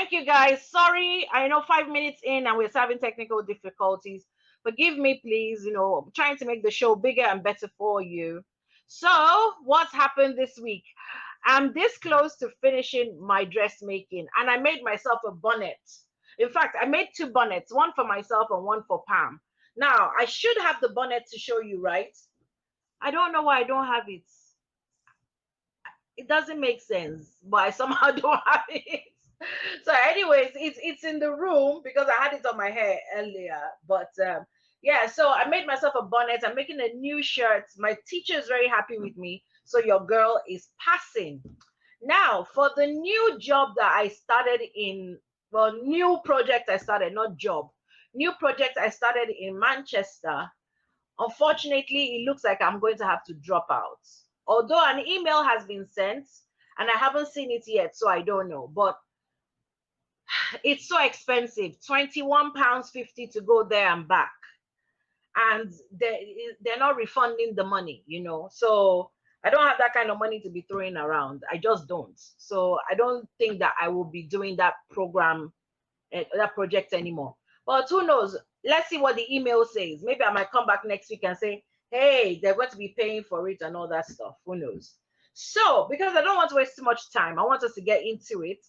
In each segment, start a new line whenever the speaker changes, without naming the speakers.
Thank you, guys. Sorry, I know 5 minutes in and we're having technical difficulties. Forgive me, please. I'm trying to make the show bigger and better for you. So, what's happened this week? I'm this close to finishing my dressmaking, and I made myself a bonnet. In fact, I made two bonnets, one for myself and one for Pam. Now, I should have the bonnet to show you, right? I don't know why I don't have it. It doesn't make sense, but I somehow don't have it. So anyways, it's in the room because I had it on my hair earlier. But yeah, so I made myself a bonnet. I'm making a new shirt. My teacher is very happy with me, so your girl is passing. Now for the new job that I started in, well, new project I started, not job, new project I started in Manchester. Unfortunately, it looks like I'm going to have to drop out. Although an email has been sent and I haven't seen it yet, so I don't know. But it's so expensive, £21.50 to go there and back. And they're not refunding the money, So I don't have that kind of money to be throwing around. I just don't. So I don't think that I will be doing that program, that project anymore. But who knows? Let's see what the email says. Maybe I might come back next week and say, hey, they're going to be paying for it and all that stuff. Who knows? So, because I don't want to waste too much time, I want us to get into it.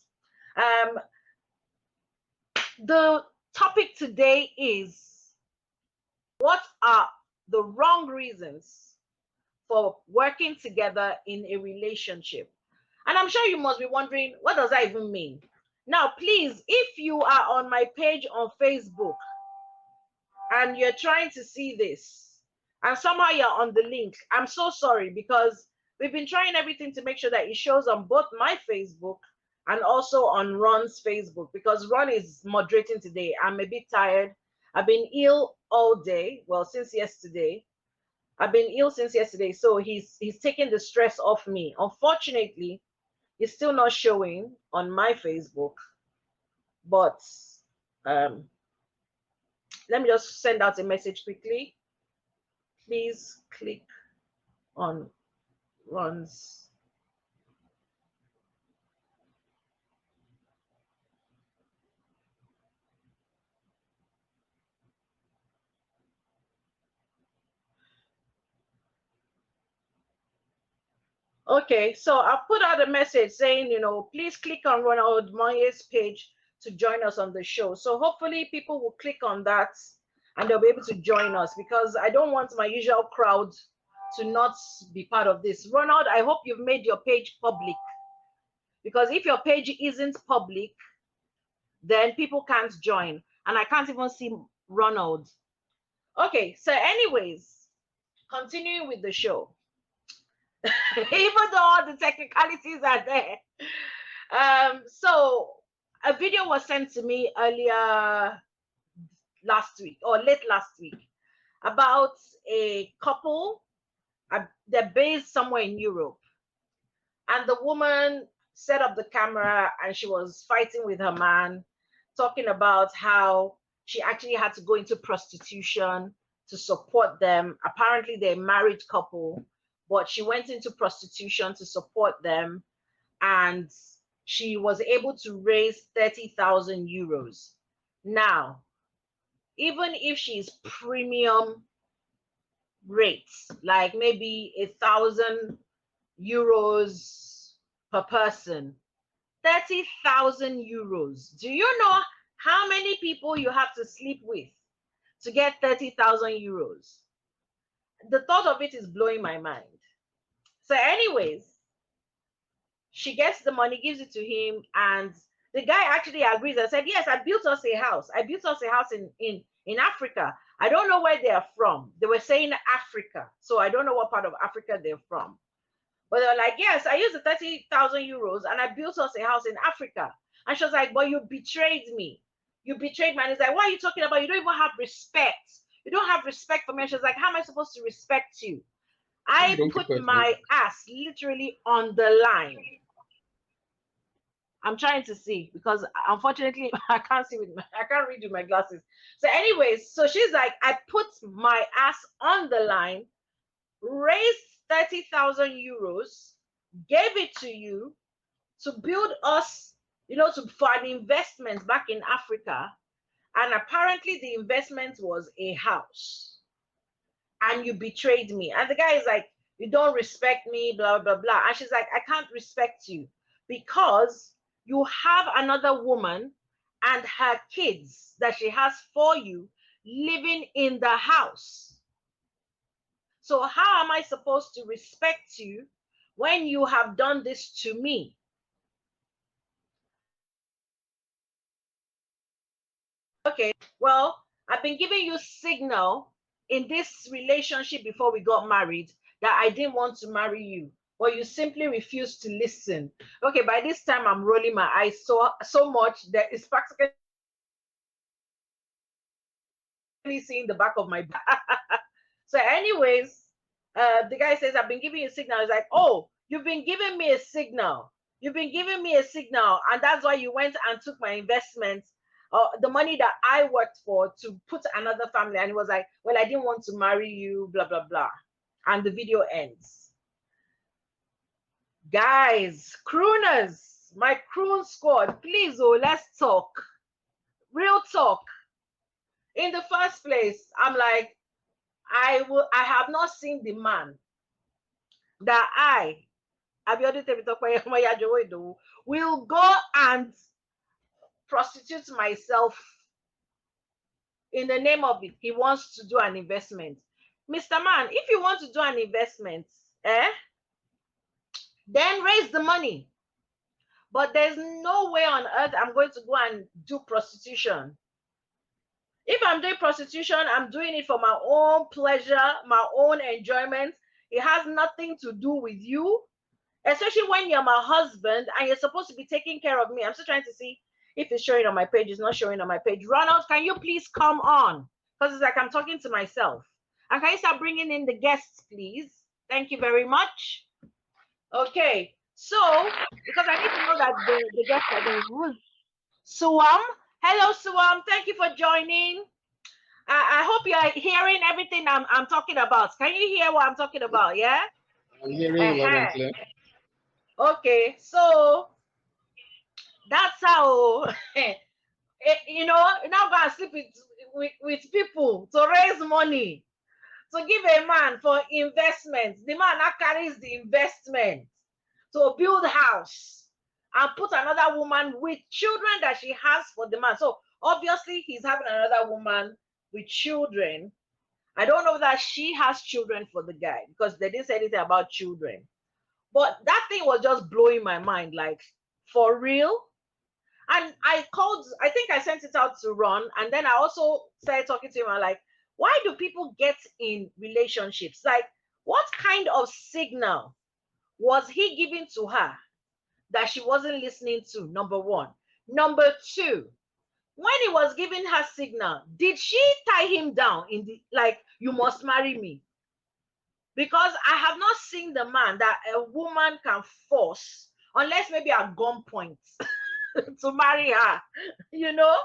The topic today is, what are the wrong reasons for working together in a relationship? And I'm sure you must be wondering, what does that even mean? Now, please, if you are on my page on Facebook and you're trying to see this and somehow you're on the link, I'm so sorry, because we've been trying everything to make sure that it shows on both my Facebook and also on Ron's Facebook, because Ron is moderating today. I'm a bit tired. I've been ill all day. Well, since yesterday. I've been ill since yesterday, so he's taking the stress off me. Unfortunately, it's still not showing on my Facebook, but let me just send out a message quickly. Please click on Ron's. Okay, so I'll put out a message saying, please click on Ronald Monye's page to join us on the show. So hopefully people will click on that and they'll be able to join us, because I don't want my usual crowd to not be part of this. Ronald, I hope you've made your page public, because if your page isn't public, then people can't join, and I can't even see Ronald. Okay, so anyways, continuing with the show. Even though all the technicalities are there. So a video was sent to me earlier last week or late last week about a couple. They're based somewhere in Europe, and the woman set up the camera and she was fighting with her man, talking about how she actually had to go into prostitution to support them. Apparently they're a married couple, but she went into prostitution to support them, and she was able to raise 30,000 euros. Now, even if she's premium rates, like maybe 1,000 euros per person, 30,000 euros. Do you know how many people you have to sleep with to get 30,000 euros? The thought of it is blowing my mind. So anyways, she gets the money, gives it to him, and the guy actually agrees and said, yes, I built us a house. I built us a house in Africa. I don't know where they are from. They were saying Africa, so I don't know what part of Africa they're from. But they were like, yes, I used the 30,000 euros and I built us a house in Africa. And she was like, but you betrayed me. You betrayed me. And he's like, what are you talking about? You don't even have respect. You don't have respect for me. And she was like, how am I supposed to respect you? I put my ass literally on the line. I'm trying to see, because unfortunately I can't read with my glasses. So anyways, so she's like, I put my ass on the line, raised 30,000 euros, gave it to you to build us you know, for an investment back in Africa. And apparently the investment was a house. And you betrayed me. And the guy is like, you don't respect me, blah, blah, blah. And she's like, I can't respect you because you have another woman and her kids that she has for you living in the house. So how am I supposed to respect you when you have done this to me? Okay, well, I've been giving you signal in this relationship before we got married that I didn't want to marry you, but you simply refused to listen. Okay, by this time I'm rolling my eyes so much that it's practically seeing the back of my back. So anyways, the guy says, I've been giving you a signal. He's like, oh, you've been giving me a signal. You've been giving me a signal. And that's why you went and took my investments, the money that I worked for to put another family. And he was like, well, I didn't want to marry you, blah, blah, blah. And the video ends. Guys, crooners, my croon squad, please, oh, let's talk. Real talk. In the first place, I'm like, I have not seen the man that Abi Idowu, will go and prostitute myself in the name of it. He wants to do an investment. Mr. Man, if you want to do an investment, then raise the money. But there's no way on earth I'm going to go and do prostitution. If I'm doing prostitution, I'm doing it for my own pleasure, my own enjoyment. It has nothing to do with you, especially when you're my husband and you're supposed to be taking care of me. I'm still trying to see if it's showing on my page. It's not showing on my page. Ronald, can you please come on? Because it's like I'm talking to myself. And can you start bringing in the guests, please? Thank you very much. Okay, so because I need to know that the guests are going. Suam, hello Suam, thank you for joining. I hope you are hearing everything I'm talking about. Can you hear what I'm talking about? Yeah.
I'm hearing loud and clear.
Okay, so that's how you know, now go and sleep with people to raise money to give a man for investment. The man now carries the investment to build house and put another woman with children that she has for the man. So obviously he's having another woman with children. I don't know that she has children for the guy because they didn't say anything about children. But that thing was just blowing my mind, like, for real. And I called, I think I sent it out to Ron, and then I also started talking to him. I'm like, why do people get in relationships? Like, what kind of signal was he giving to her that she wasn't listening to? Number one. Number two, when he was giving her signal, did she tie him down in the, like, you must marry me? Because I have not seen the man that a woman can force, unless maybe at gunpoint, to marry her, you know?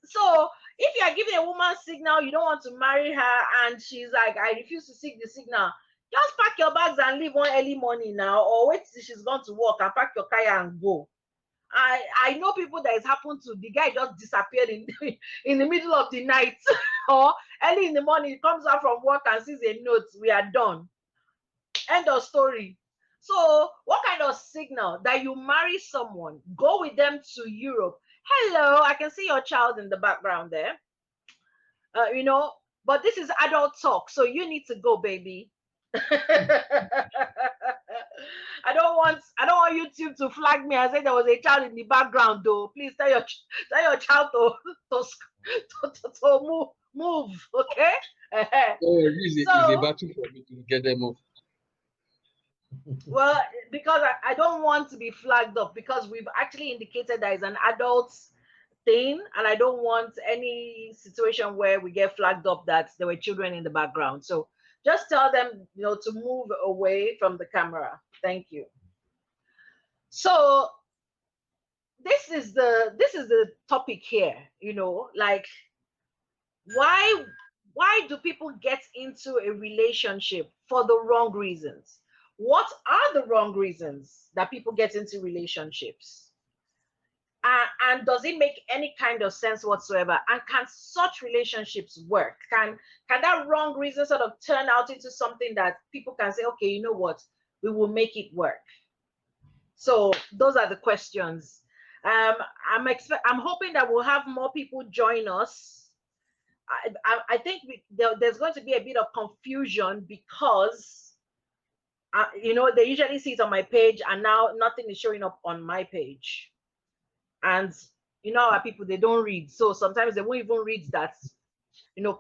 So if you are giving a woman signal, you don't want to marry her, and she's like, I refuse to seek the signal, just pack your bags and leave one early morning now, or wait till she's gone to work and pack your car and go. I know people that it's happened to. The guy just disappeared in the middle of the night or early in the morning. He comes out from work and sees a note, we are done. End of story. So what kind of signal that you marry someone, go with them to Europe? Hello, I can see your child in the background there. You know, but this is adult talk, so you need to go, baby. I don't want YouTube to flag me and say there was a child in the background, though. Please tell your child to move, okay?
Oh, it's a battle for me to get them off.
Well, because I don't want to be flagged up, because we've actually indicated that it's an adult thing, and I don't want any situation where we get flagged up that there were children in the background. So just tell them, you know, to move away from the camera. Thank you. So this is the topic here, you know, like, why do people get into a relationship for the wrong reasons? what are the wrong reasons that people get into relationships? And does it make any kind of sense whatsoever? And can such relationships work? Can that wrong reason sort of turn out into something that people can say, okay, you know what, we will make it work? So those are the questions. I'm hoping that we'll have more people join us. I think there's going to be a bit of confusion because they usually see it on my page, and now nothing is showing up on my page. And our people, they don't read, so sometimes they won't even read that.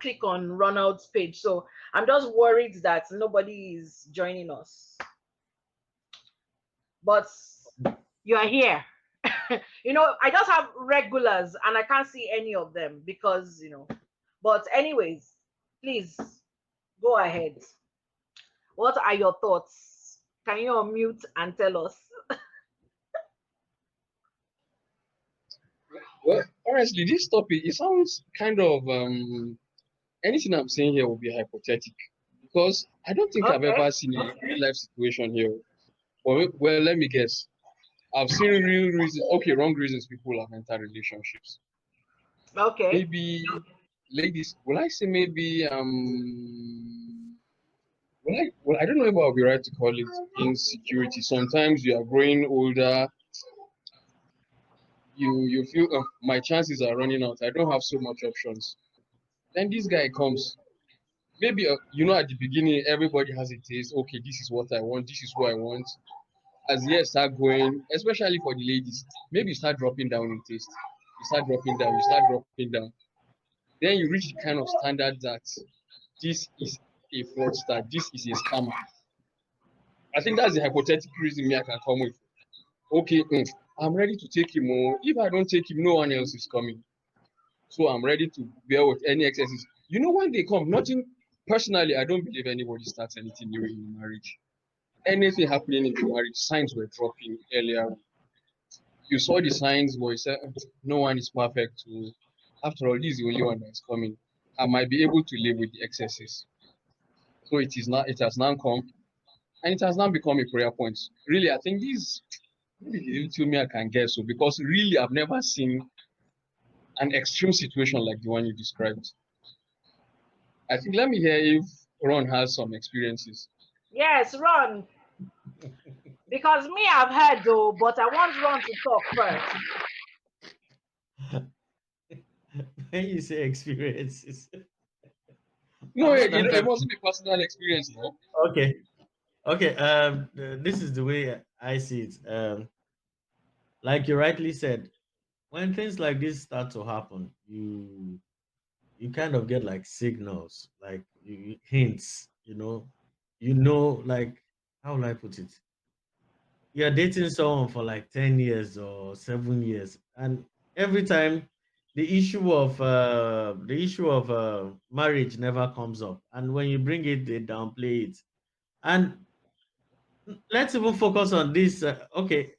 Click on Ronald's page. So I'm just worried that nobody is joining us. But you are here. I just have regulars and I can't see any of them because, but anyways, please go ahead. What are your thoughts? Can you unmute and tell us?
Well, honestly, this topic, it sounds kind of anything I'm saying here will be hypothetical because I don't think I've ever seen a real life situation here. Well, let me guess. I've seen real reasons, wrong reasons people have entered relationships.
Okay.
Maybe ladies, will I say maybe well, I don't know if I'll be right to call it insecurity. Sometimes you are growing older, you feel my chances are running out. I don't have so much options. Then this guy comes. Maybe at the beginning everybody has a taste. Okay, this is what I want. This is what I want. As years start going, especially for the ladies, maybe you start dropping down in taste. You start dropping down. You start dropping down. Then you reach the kind of standard that this is a fraudster. This is a scammer. I think that's the hypothetical reason me I can come with. Okay, I'm ready to take him. If I don't take him, no one else is coming. So I'm ready to bear with any excesses. When they come, nothing personally, I don't believe anybody starts anything new in marriage. Anything happening in the marriage, signs were dropping earlier. You saw the signs, but you said, no one is perfect. After all, this is the only one that's coming. I might be able to live with the excesses. So it has now come, and it has now become a prayer point. Really, I think this maybe the little me I can guess so, because really I've never seen an extreme situation like the one you described. I think let me hear if Ron has some experiences.
Yes, Ron. Because me, I've heard though, but I want Ron to talk first.
When you say experiences,
No, it wasn't a personal experience, no.
Okay. This is the way I see it. Like you rightly said, when things like this start to happen, you kind of get like signals, like hints. Like, how will I put it? You're dating someone for like 10 years or 7 years, and every time the issue of marriage never comes up, and when you bring it, they downplay it. And let's even focus on this. Okay,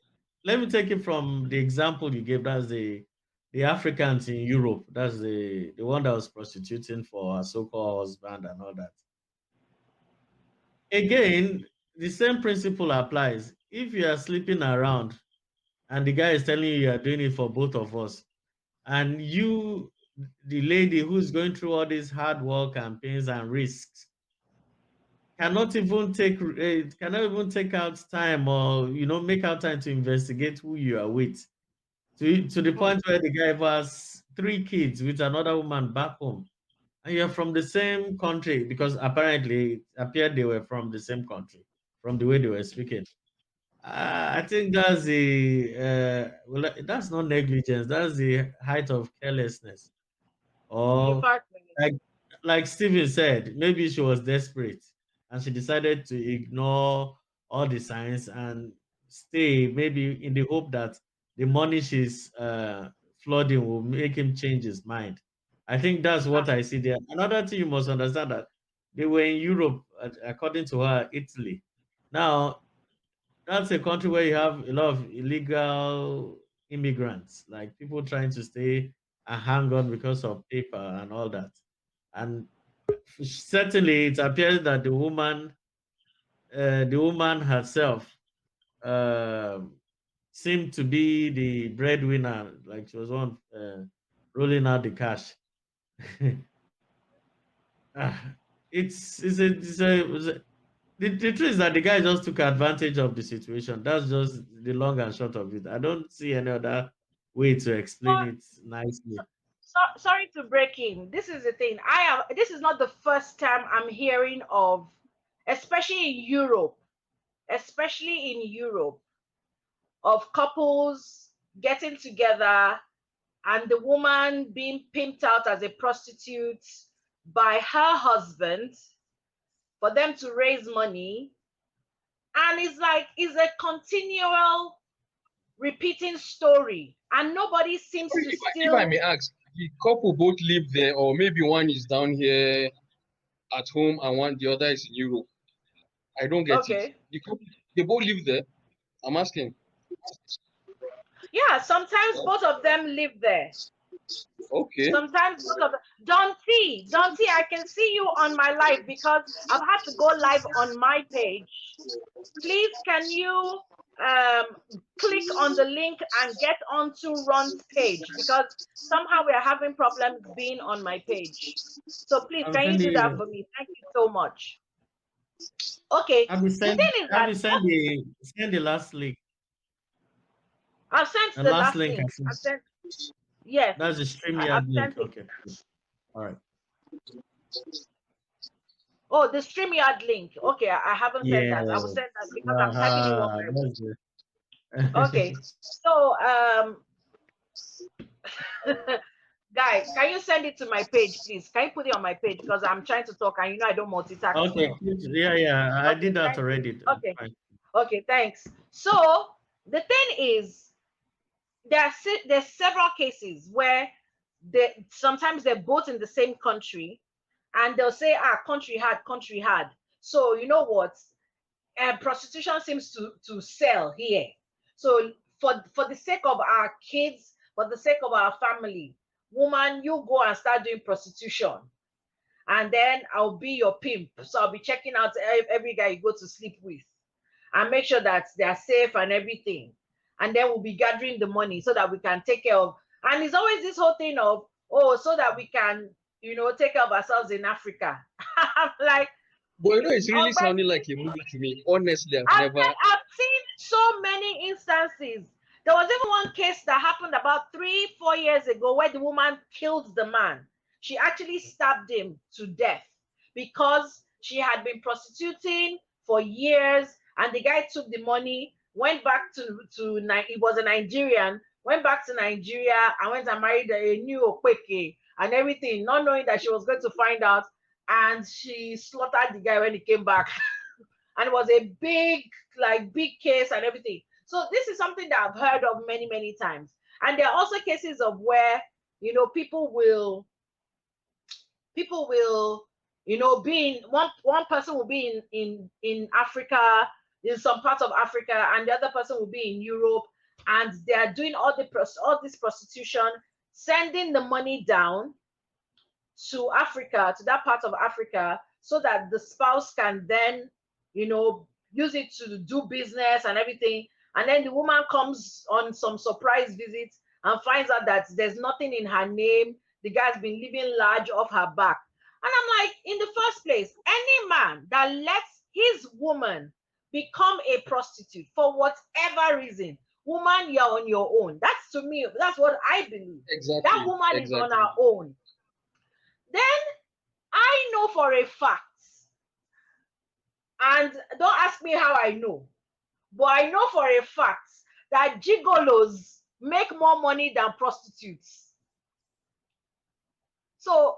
let me take it from the example you gave. That's the Africans in Europe. That's the one that was prostituting for a so-called husband and all that. Again, the same principle applies. If you are sleeping around and the guy is telling you are doing it for both of us, and you, the lady who's going through all this hard work and pains and risks, cannot even take out time, or make out time to investigate who you are with, to the point where the guy has 3 kids with another woman back home, and you're from the same country, because apparently it appeared they were from the same country from the way they were speaking. I think that's that's not negligence. That's the height of carelessness. Or like Steven said, maybe she was desperate and she decided to ignore all the signs and stay, maybe in the hope that the money she's flooding will make him change his mind. I think that's what I see there. Another thing you must understand, that they were in Europe, according to her, Italy. Now, that's a country where you have a lot of illegal immigrants, like people trying to stay and hang on because of paper and all that. And certainly, it appears that the woman the woman herself seemed to be the breadwinner, like she was one rolling out the cash. Ah, the truth is that the guy just took advantage of the situation. That's just the long and short of it. I don't see any other way to explain it nicely.
Sorry to break in. This is the thing. This is not the first time I'm hearing of, especially in Europe, especially in Europe, of couples getting together and the woman being pimped out as a prostitute by her husband for them to raise money. And it's like, it's a continual repeating story. And nobody seems to
If I
still.
may ask, the couple both live there, or maybe one is down here at home and the other is in Europe. I don't get it.
Okay.
The couple, they both live there. I'm asking.
Yeah, sometimes both of them live there.
Okay.
Sometimes both of them. Don't see, I can see you on my live because I've had to go live on my page. Please, can you click on the link and get onto Ron's page, because somehow we are having problems being on my page. So please,
I'll
can you
send
do that
you.
for me? Thank you so much. Okay.
I will
The
send.
thing is
I
that
will send the last link.
I've sent
The
the
last
last
link I
link.
sent.
I've sent. Yes,
That's the
I've
StreamYard link.
sent it.
Okay. All right.
Oh, the StreamYard link. Okay, I haven't sent
Yeah.
that. I will send that because I'm typing it one by one.
That's it.
Okay. So guy, can you send it to my page, please? Can you put it on my page, because I'm trying to talk and I don't multitask
Okay.
well.
Yeah. I
Okay,
did that
thank you.
already.
Okay,
Fine.
okay, thanks. So the thing is, there's several cases where sometimes they're both in the same country, and they'll say, country hard. So you know what? Prostitution seems to sell here. So for the sake of our kids, for the sake of our family, woman, you go and start doing prostitution, and then I'll be your pimp. So I'll be checking out every guy you go to sleep with, and make sure that they are safe and everything. And then we'll be gathering the money so that we can take care of. And it's always this whole thing of, so that we can, take care of ourselves in Africa. I'm like,
But it's really
oh, but
sounding like a movie to me. Honestly,
I've seen so many instances. There was even one case that happened about 3-4 years ago where the woman killed the man. She actually stabbed him to death because she had been prostituting for years, and the guy took the money, went back to he was a Nigerian, went back to Nigeria and went and married a new Okweke and everything, not knowing that she was going to find out, and she slaughtered the guy when he came back. And it was a big case and everything. So this is something that I've heard of many, many times. And there are also cases of where, people will, be in one person will be in Africa, in some parts of Africa, and the other person will be in Europe, and they are doing all this prostitution, sending the money down to Africa, to that part of Africa, so that the spouse can then, use it to do business and everything. And then the woman comes on some surprise visit and finds out that there's nothing in her name. The guy's been living large off her back. And I'm like, in the first place, any man that lets his woman become a prostitute for whatever reason, woman, you're on your own. That's, to me, that's what I believe.
exactly.
That woman is on her own. Then I know for a fact, and don't ask me how I know, but I know for a fact that gigolos make more money than prostitutes. So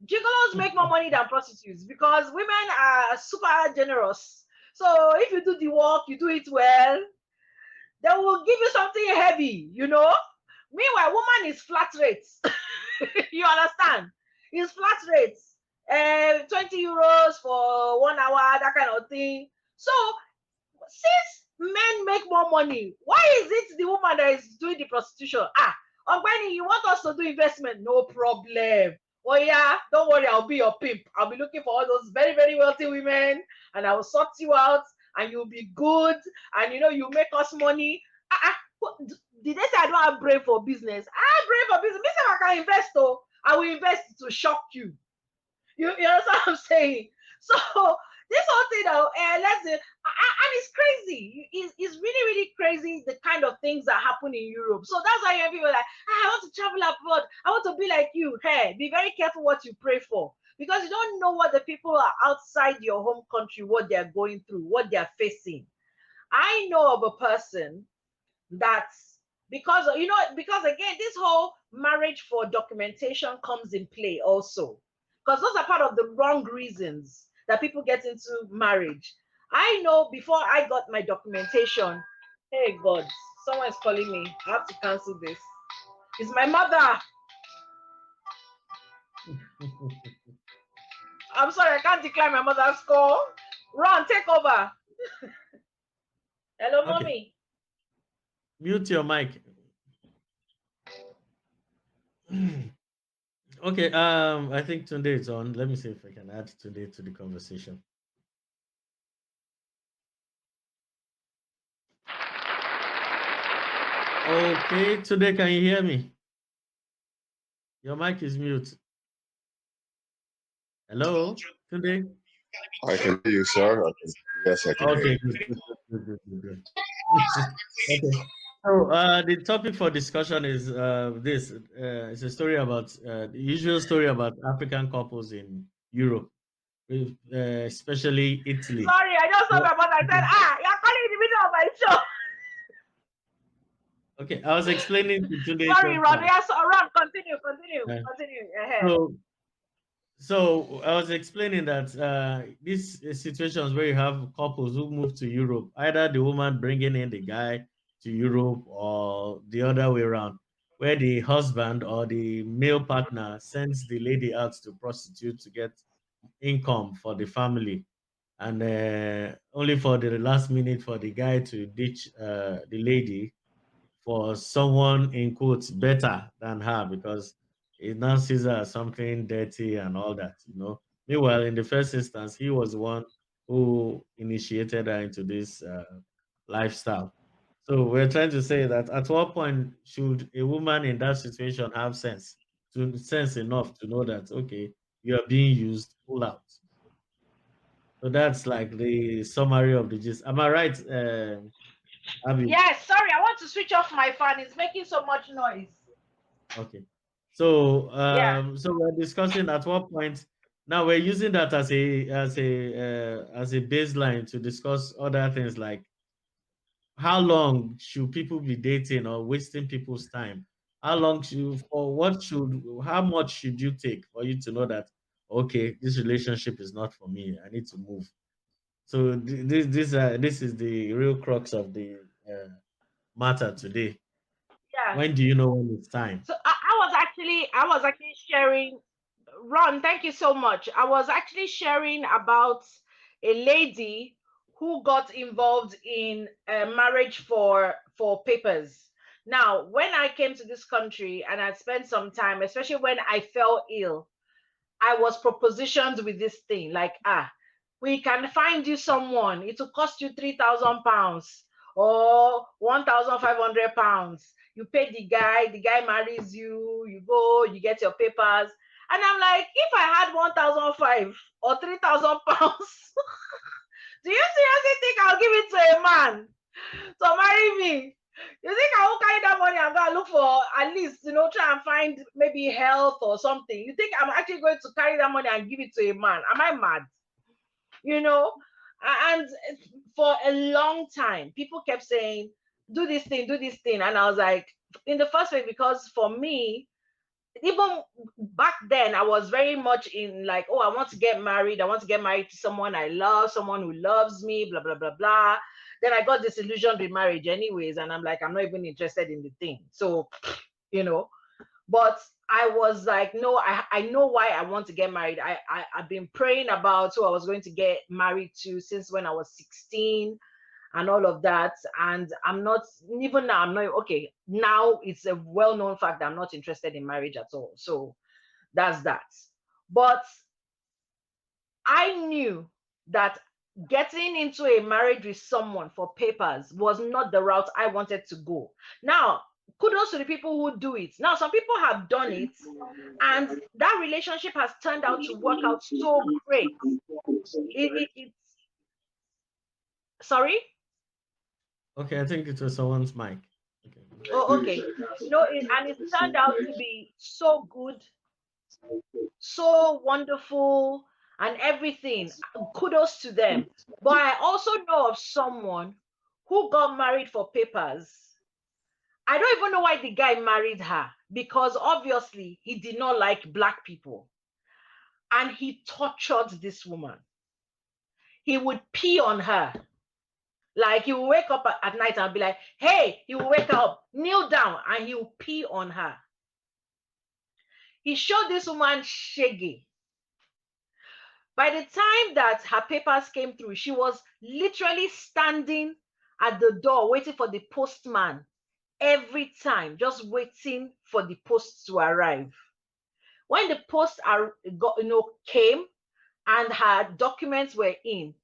gigolos make more money than prostitutes because women are super generous. So if you do the work, you do it well, they will give you something heavy, Meanwhile, woman is flat rates. You understand? It's flat rates. 20 euros for 1 hour, that kind of thing. So since men make more money, why is it the woman that is doing the prostitution? Ogbeni, you want us to do investment? No problem. Oh yeah, don't worry, I'll be your pimp. I'll be looking for all those very, very wealthy women, and I will sort you out, and you'll be good, and you make us money. Did they say I don't have brain for business? I have brain for business. Business I can invest, though. I will invest to shock you. You understand what I'm saying? So this whole thing, let's say, and it's crazy. It's really, really crazy the kind of things that happen in Europe. So that's why people are like, I want to travel abroad. I want to be like you. Hey, be very careful what you pray for, because you don't know what the people are outside your home country, what they're going through, what they're facing. I know of a person that's because again, this whole marriage for documentation comes in play also, because those are part of the wrong reasons that people get into marriage. I know before I got my documentation, hey God, someone is calling me. I have to cancel this. It's my mother. I'm sorry, I can't decline my mother's call. Ron, take over. Hello,
Okay.
mommy.
Mute your mic. Okay, I think Tunde is on. Let me see if I can add Tunde to the conversation. Okay, Tunde, can you hear me? Your mic is mute. Hello, Tunde?
I can hear you, sir. Yes, I can hear
Okay,
you.
good. Okay. So the topic for discussion is this. It's a story about the usual story about African couples in Europe, especially Italy.
Sorry, I just saw my mother. I said, you're calling in the middle of my show.
Okay, I was explaining to Tunde.
Sorry, Ron. Yes, Ron, continue.
So I was explaining that these situations where you have couples who move to Europe, either the woman bringing in the guy to Europe or the other way around, where the husband or the male partner sends the lady out to prostitute to get income for the family, and only for the last minute for the guy to ditch the lady for someone in quotes better than her, because it now sees her as something dirty and all that. Meanwhile, in the first instance, he was the one who initiated her into this lifestyle. So we're trying to say that at what point should a woman in that situation have sense enough to know that, okay, you are being used, pull out. So that's like the summary of the gist. Am I right, Abi?
Yes, sorry, I want to switch off my fan. It's making so much noise.
Okay. So so we're discussing at what point. Now we're using that as a baseline to discuss other things like how long should people be dating or wasting people's time? How long should or what should how much should you take for you to know that, okay, this relationship is not for me, I need to move? So this is the real crux of the matter today.
Yeah.
When do you know when it's time?
So I was actually sharing. Ron, thank you so much. I was actually sharing about a lady who got involved in marriage for papers. Now, when I came to this country and I spent some time, especially when I fell ill, I was propositioned with this thing like, we can find you someone. It will cost you £3,000 or £1,500. You pay the guy marries you, you go, you get your papers. And I'm like, if I had 1,500 or £3,000, do you seriously think I'll give it to a man to marry me? You think I will carry that money and go and look for at least, try and find maybe health or something? You think I'm actually going to carry that money and give it to a man? Am I mad? And for a long time, people kept saying, do this thing. And I was like, in the first place, because for me, even back then, I was very much in like, I want to get married. I want to get married to someone I love, someone who loves me, blah, blah, blah, blah. Then I got disillusioned with marriage anyways. And I'm like, I'm not even interested in the thing. So, but I was like, no, I know why I want to get married. I've been praying about who I was going to get married to since when I was 16 and all of that. And I'm not, even now, I'm not, okay, now it's a well-known fact that I'm not interested in marriage at all. So that's that. But I knew that getting into a marriage with someone for papers was not the route I wanted to go. Now, kudos to the people who do it. Now, some people have done it, and that relationship has turned out to work out so great. It's sorry.
Okay, I think it was someone's mic. Okay.
Oh, okay. And it's turned out to be so good, so wonderful, and everything. Kudos to them. But I also know of someone who got married for papers. I don't even know why the guy married her, because obviously he did not like black people. And he tortured this woman. He would pee on her. Like, he will wake up at night and be like, hey, he will wake up, kneel down, and he will pee on her. He showed this woman shaggy. By the time that her papers came through, she was literally standing at the door waiting for the postman every time, just waiting for the post to arrive. When the post came and her documents were in,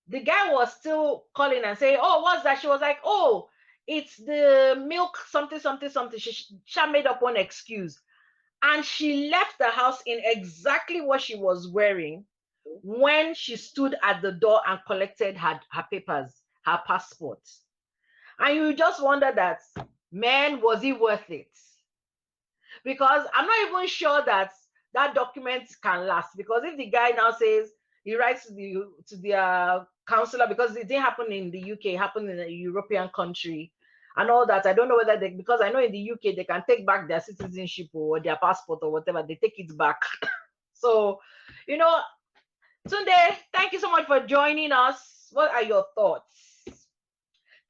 the guy was still calling and saying, oh, what's that? She was like, oh, it's the milk something, something, something. She made up one excuse. And she left the house in exactly what she was wearing when she stood at the door and collected her papers, her passport. And you just wonder that, man, was it worth it? Because I'm not even sure that that document can last. Because if the guy now says, he writes to the counselor, because it didn't happen in the UK, it happened in a European country and all that. I don't know whether because I know in the UK they can take back their citizenship or their passport or whatever, they take it back. So, Tunde, thank you so much for joining us. What are your thoughts?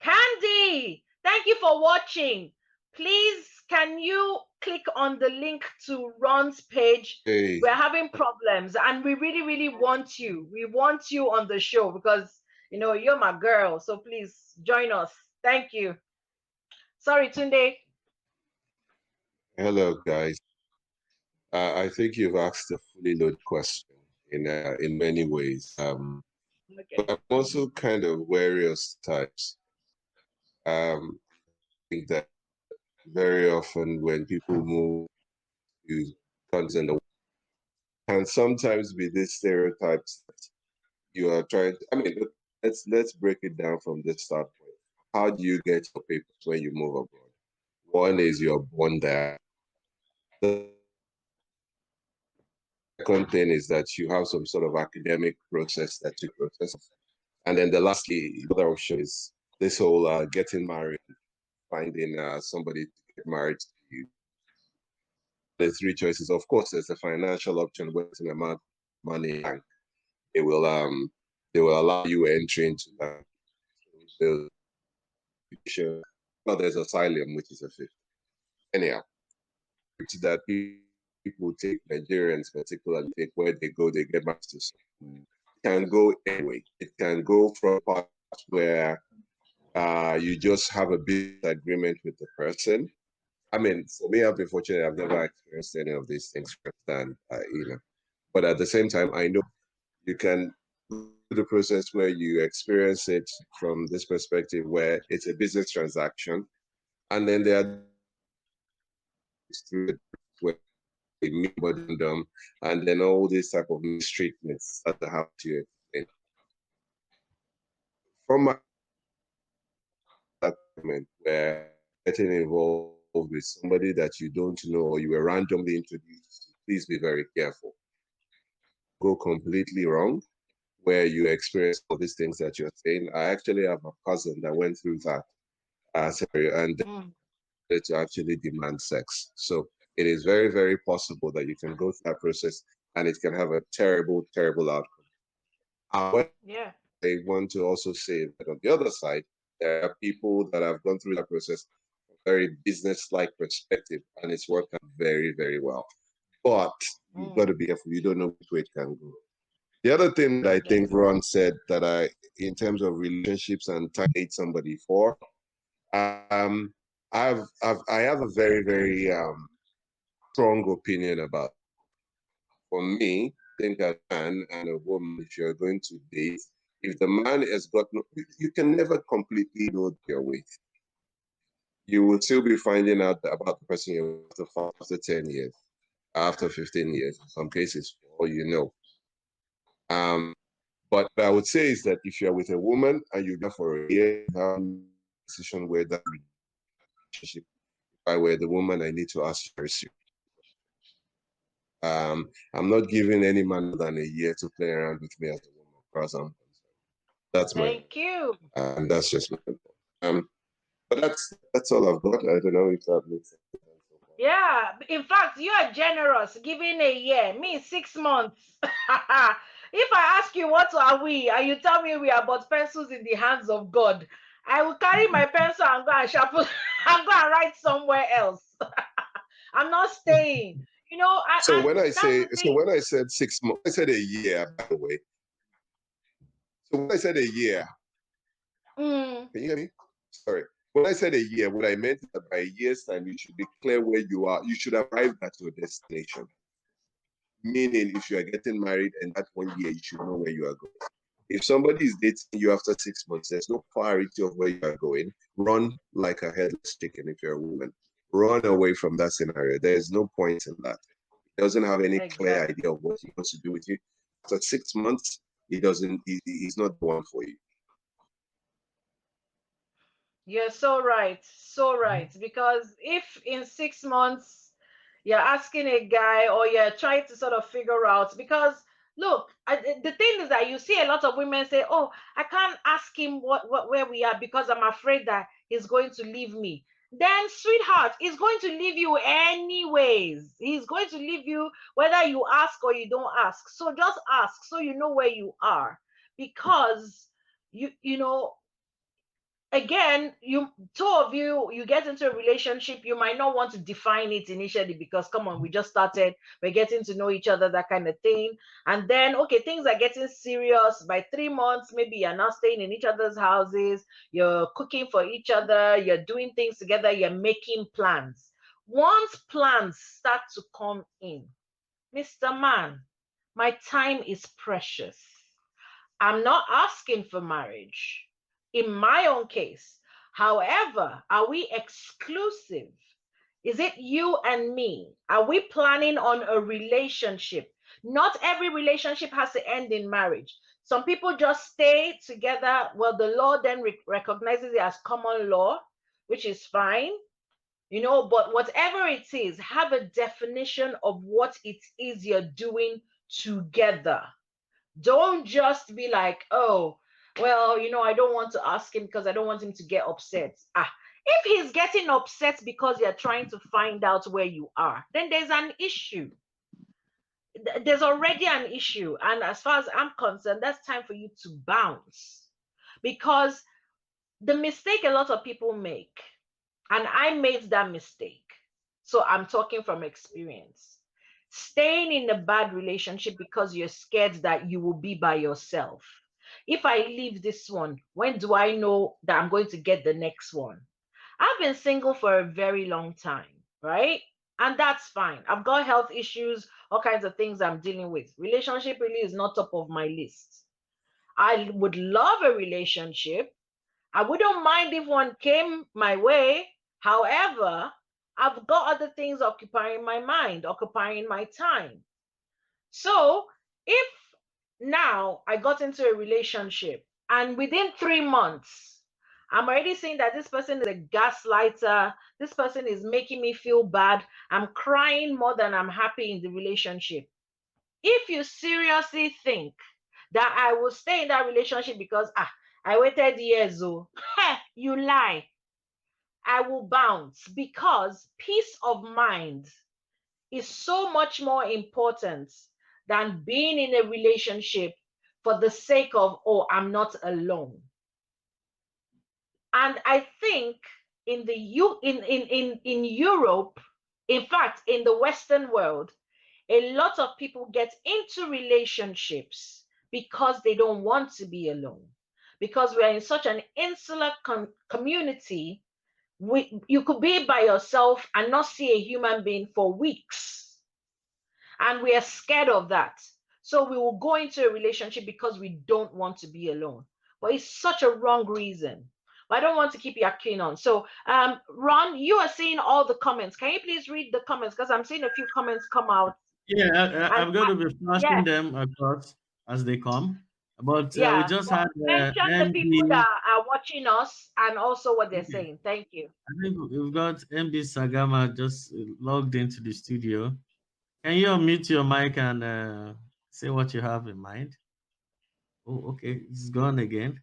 Candy, thank you for watching. Please, can you click on the link to Ron's page?
Hey,
We're having problems and we really, really want you. We want you on the show because, you're my girl. So please join us. Thank you. Sorry, Tunde.
hello guys. I think you've asked a fully loaded question in many ways.
Okay.
But I'm also kind of wary of types. I think that very often when people move to countries in the world, can sometimes be these stereotypes that you are trying to, I mean, look, let's break it down from this start point. How do you get your papers when you move abroad? One is you're born there. The second thing is that you have some sort of academic process that you process. And then lastly, the other option is this whole getting married, finding somebody to get married to you. The three choices. Of course, there's a financial option where it's an amount of money. They will allow you entry into that. Well, there's asylum, which is a fifth. Anyhow, that people take, Nigerians particularly take, where they go, they get married to someone. It can go anyway. It can go from parts where you just have a big agreement with the person. I mean, for me, I've been fortunate. I've never experienced any of these things firsthand, But at the same time, I know you can do the process where you experience it from this perspective, where it's a business transaction, and then there are through it where they meet them, and then all these type of mistreatments that they have to explain. From my moment where getting involved with somebody that you don't know or you were randomly introduced to, please be very careful. Go completely wrong, where you experience all these things that you're saying. I actually have a cousin that went through that scenario and to actually demand sex. So it is very, very possible that you can go through that process and it can have a terrible, terrible outcome. However,
Yeah.
I want to also say that on the other side, there are people that have gone through that process from a very business-like perspective, and it's worked out very, very well. But you've got to be careful. You don't know which way it can go. The other thing that I think Ron said that in terms of relationships and time to date somebody for, I have a very, very strong opinion about. For me, I think a man and a woman, if you're going to date, If the man has got no, you can never completely know your weight. You will still be finding out about the person you're after 10 years, after 15 years, in some cases, for all you know. But I would say is that if you're with a woman and you're there for a year, you have a decision where that relationship, if I were the woman, I need to ask you very seriously. I'm not giving any man more than a year to play around with me as a woman, because that's my.
Thank you.
And that's just my. But that's all I've got. I don't know if that makes sense.
Yeah, in fact, you are generous, giving a year, me 6 months. If I ask you what are we, and you tell me we are but pencils in the hands of God, I will carry my pencil and go and sharpen and go and write somewhere else. I'm not staying. You know,
so when I said 6 months, I said a year, by the way. So when I said a year, can you hear me? Sorry. When I said a year, what I meant is that by a year's time, you should be clear where you are. You should arrive at your destination. Meaning, if you are getting married and that 1 year, you should know where you are going. If somebody is dating you after 6 months, there's no clarity of where you are going. Run like a headless chicken if you're a woman. Run away from that scenario. There's no point in that. He doesn't have any clear idea of what he wants to do with you. After 6 months, he's not the one for you.
You're so right. So right. Because if in 6 months you're asking a guy or you're trying to sort of figure out, because look, the thing is that you see a lot of women say, oh, I can't ask him where we are because I'm afraid that he's going to leave me. Then, sweetheart, he's going to leave you anyways. He's going to leave you whether you ask or you don't ask. So just ask so you know where you are. Because you know, again, two of you get into a relationship, you might not want to define it initially because, come on, we just started, we're getting to know each other, that kind of thing. And then, okay, things are getting serious. By 3 months, maybe you're now staying in each other's houses, you're cooking for each other, you're doing things together, you're making plans. Once plans start to come in, Mr. Man, my time is precious. I'm not asking for marriage in my own case. However, are we exclusive? Is it you and me? Are we planning on a relationship? Not every relationship has to end in marriage. Some people just stay together. Well, the law then recognizes it as common law, which is fine. You know, but whatever it is, have a definition of what it is you're doing together. Don't just be like, oh, well, you know, I don't want to ask him because I don't want him to get upset. If he's getting upset because you're trying to find out where you are, then there's an issue. There's already an issue. And as far as I'm concerned, that's time for you to bounce. Because the mistake a lot of people make, and I made that mistake, so I'm talking from experience, staying in a bad relationship because you're scared that you will be by yourself. If I leave this one, when do I know that I'm going to get the next one? I've been single for a very long time, right? And that's fine. I've got health issues, all kinds of things I'm dealing with. Relationship really is not top of my list. I would love a relationship. I wouldn't mind if one came my way. However, I've got other things occupying my mind, occupying my time. So if now I got into a relationship and within 3 months, I'm already seeing that this person is a gaslighter, this person is making me feel bad, I'm crying more than I'm happy in the relationship. If you seriously think that I will stay in that relationship because I waited years, you lie. I will bounce, because peace of mind is so much more important than being in a relationship for the sake of, oh, I'm not alone. And I think in Europe, in fact, in the Western world, a lot of people get into relationships because they don't want to be alone. Because we're in such an insular community, you could be by yourself and not see a human being for weeks. And we are scared of that. So we will go into a relationship because we don't want to be alone. But it's such a wrong reason. But I don't want to keep Yakin on. So, Ron, you are seeing all the comments. Can you please read the comments? Because I'm seeing a few comments come out.
Yeah, I'm going to be flashing
yes,
them across as they come. But we
yeah.
just
But
had
mention the people
MB.
that are watching us and also what they're
Okay.
saying. Thank you.
I think we've got MB Sagama just logged into the studio. Can you unmute your mic and say what you have in mind? Oh, okay, it's gone again.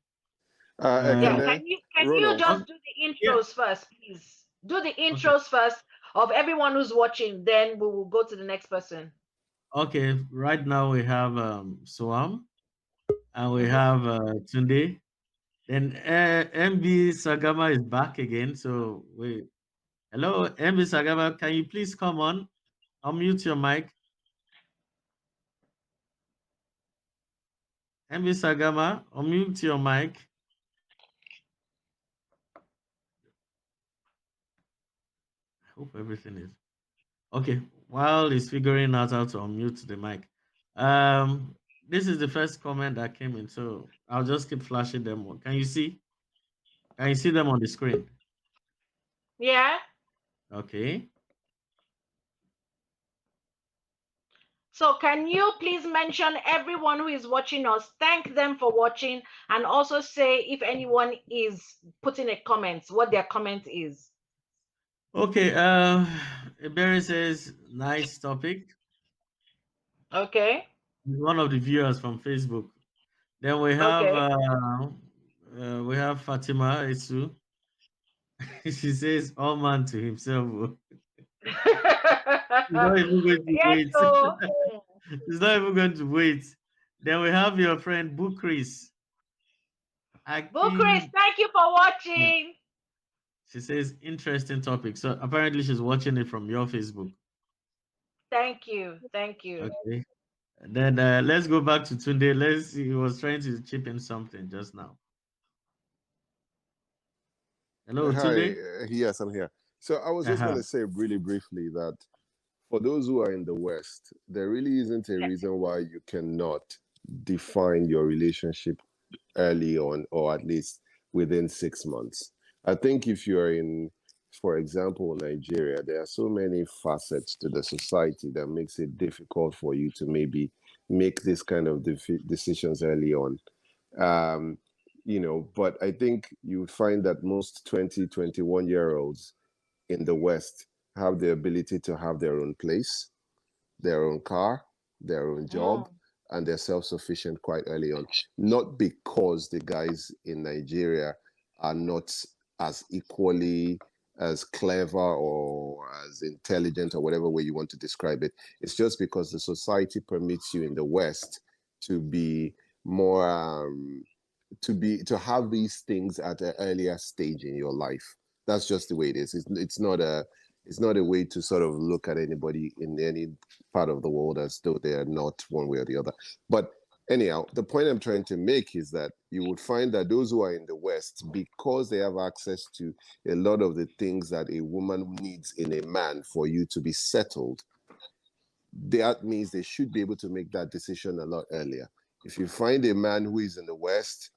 Yeah, can you just do the intros first, please? Do the intros first of everyone who's watching, then we will go to the next person.
Okay, right now we have Soam and we have Tunde. Then MB Sagama is back again. So hello, MB Sagama, can you please come on? Unmute your mic. MB Sagama, unmute your mic. I hope everything is okay. While he's figuring out how to unmute the mic, this is the first comment that came in, so I'll just keep flashing them on. Can you see? Can you see them on the screen?
Yeah.
Okay.
So can you please mention everyone who is watching us, thank them for watching, and also say if anyone is putting a comment, what their comment is.
Okay, Barry says, nice topic.
Okay.
One of the viewers from Facebook. Then we have Fatima Esu. She says, all man to himself. She's not even going to wait. She's not even going to wait. Then we have your friend Bookris.
Bookris, thank you for watching.
She says, interesting topic. So apparently she's watching it from your Facebook.
Thank you. Thank you.
Okay. And then let's go back to Tunde. Let's see. He was trying to chip in something just now. Hello, Tunde?
Hi. Yes, I'm here. So I was just going to say really briefly that for those who are in the West, there really isn't a reason why you cannot define your relationship early on, or at least within 6 months. I think if you're in, for example, Nigeria, there are so many facets to the society that makes it difficult for you to maybe make this kind of decisions early on. But I think you would find that most 20, 21-year-olds in the West have the ability to have their own place, their own car, their own job, and they're self-sufficient quite early on. Not because the guys in Nigeria are not as equally as clever or as intelligent or whatever way you want to describe it. It's just because the society permits you in the West to be more to have these things at an earlier stage in your life. That's just the way it is. It's not a way to sort of look at anybody in any part of the world as though they are not one way or the other. But anyhow, the point I'm trying to make is that you would find that those who are in the West, because they have access to a lot of the things that a woman needs in a man for you to be settled, that means they should be able to make that decision a lot earlier. If you find a man who is in the West,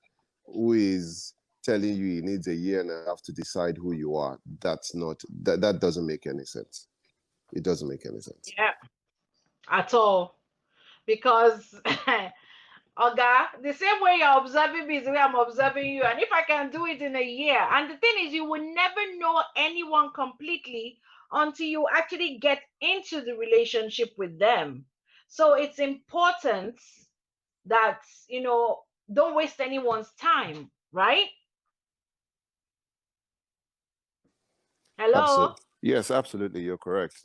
who is telling you he needs a year and a half to decide who you are, that doesn't make any sense. It doesn't make any sense.
Yeah, at all. Because Oga, the same way you're observing me is the way I'm observing you. And if I can do it in a year, and the thing is, you will never know anyone completely until you actually get into the relationship with them. So it's important that, don't waste anyone's time, right? Hello?
Absolutely. Yes, absolutely. You're correct.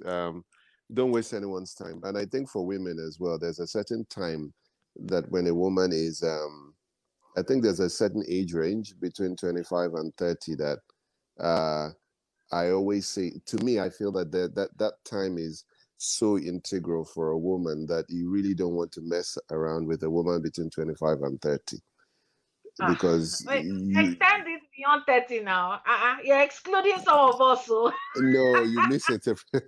Don't waste anyone's time. And I think for women as well, there's a certain time that when a woman is, I think there's a certain age range between 25 and 30 that I always say, to me, I feel that time is so integral for a woman that you really don't want to mess around with a woman between 25 and 30. Because
extend it beyond 30 now. You're excluding some of us. So.
No, you misinterpret.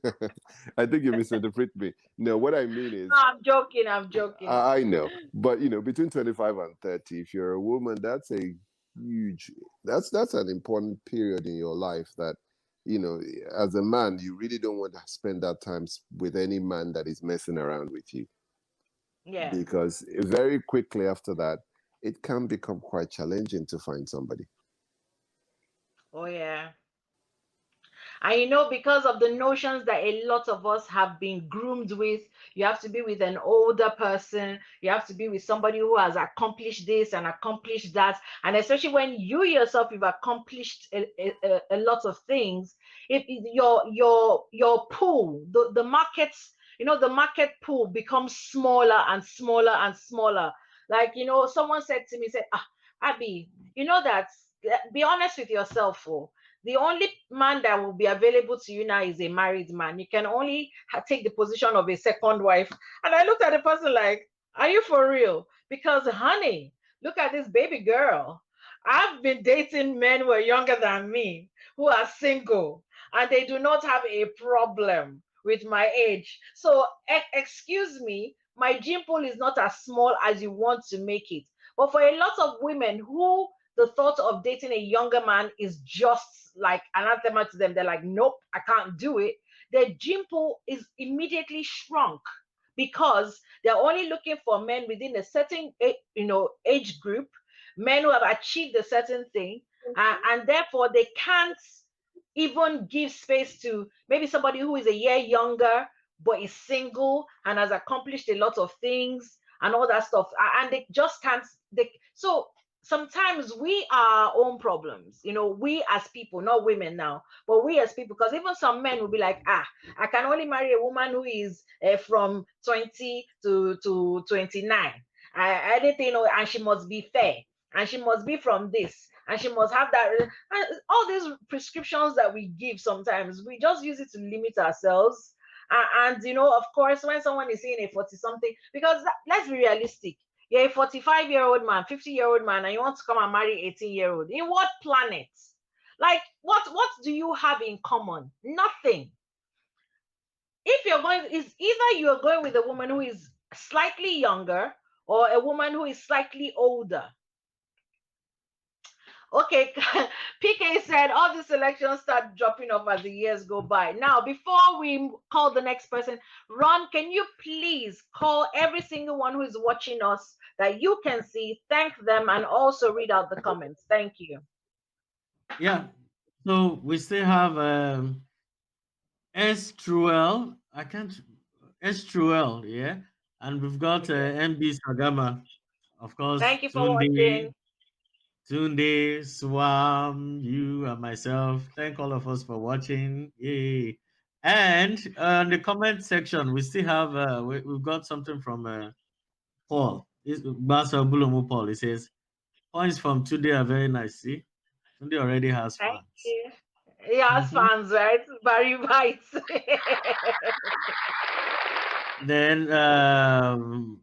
I think you misinterpret me. No, what I mean is,
No, I'm joking. I'm joking.
I know, but between 25 and 30, if you're a woman, that's a huge, that's an important period in your life that, as a man, you really don't want to spend that time with any man that is messing around with you.
Yeah.
Because very quickly after that, it can become quite challenging to find somebody.
Oh, yeah. And because of the notions that a lot of us have been groomed with, you have to be with an older person, you have to be with somebody who has accomplished this and accomplished that. And especially when you yourself, you've accomplished a lot of things, if your pool, the markets, the market pool becomes smaller and smaller and smaller. Like, someone said to me, Abi, that, be honest with yourself, the only man that will be available to you now is a married man. You can only take the position of a second wife. And I looked at the person like, are you for real? Because, honey, look at this baby girl. I've been dating men who are younger than me, who are single, and they do not have a problem with my age. So, excuse me, my gene pool is not as small as you want to make it. But for a lot of women who the thought of dating a younger man is just like anathema to them. They're like, nope, I can't do it. Their gene pool is immediately shrunk because they're only looking for men within a certain age group, men who have achieved a certain thing, and therefore they can't even give space to maybe somebody who is a year younger but is single and has accomplished a lot of things and all that stuff, and they just can't. So sometimes we are our own problems, we as people, not women now, but we as people, because even some men will be like, I can only marry a woman who is from 20 to 29. Anything, and she must be fair, and she must be from this, and she must have that. And all these prescriptions that we give, sometimes we just use it to limit ourselves. And of course, when someone is saying a 40 something, because let's be realistic, you're a 45-year-old man, 50-year-old man, and you want to come and marry 18-year-old. In what planet? Like, what do you have in common? Nothing. If you're going, is either you're going with a woman who is slightly younger or a woman who is slightly older. Okay, PK said all the selections start dropping off as the years go by. Now, before we call the next person, Ron, can you please call every single one who is watching us that you can see, thank them, and also read out the comments. Thank you.
Yeah. So we still have S Truel. I can't. S Truel, yeah. And we've got MB Sagama, of course.
Thank you for watching.
Tunde, Swam, you and myself. Thank all of us for watching. Yay. And in the comment section, we still have we've got something from Paul. Basa Bulomu Paul. He says, points from Tunde are very nice. See, Tunde already has fans.
Thank you. He has fans, right? Barry White.
Then the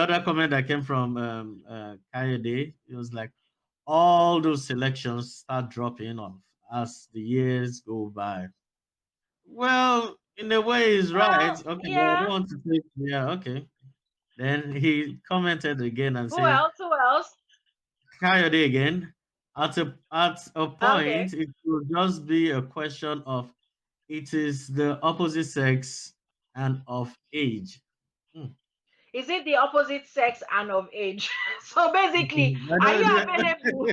other comment that came from Kayode, it was like, all those selections start dropping off as the years go by. Well, in a way, he's right. Okay,
yeah.
I don't want to say, yeah, okay. Then he commented again and said,
Who else?
Kayode again. At a point, it will just be a question of it is the opposite sex and of age.
Is it the opposite sex and of age? So basically, are you available?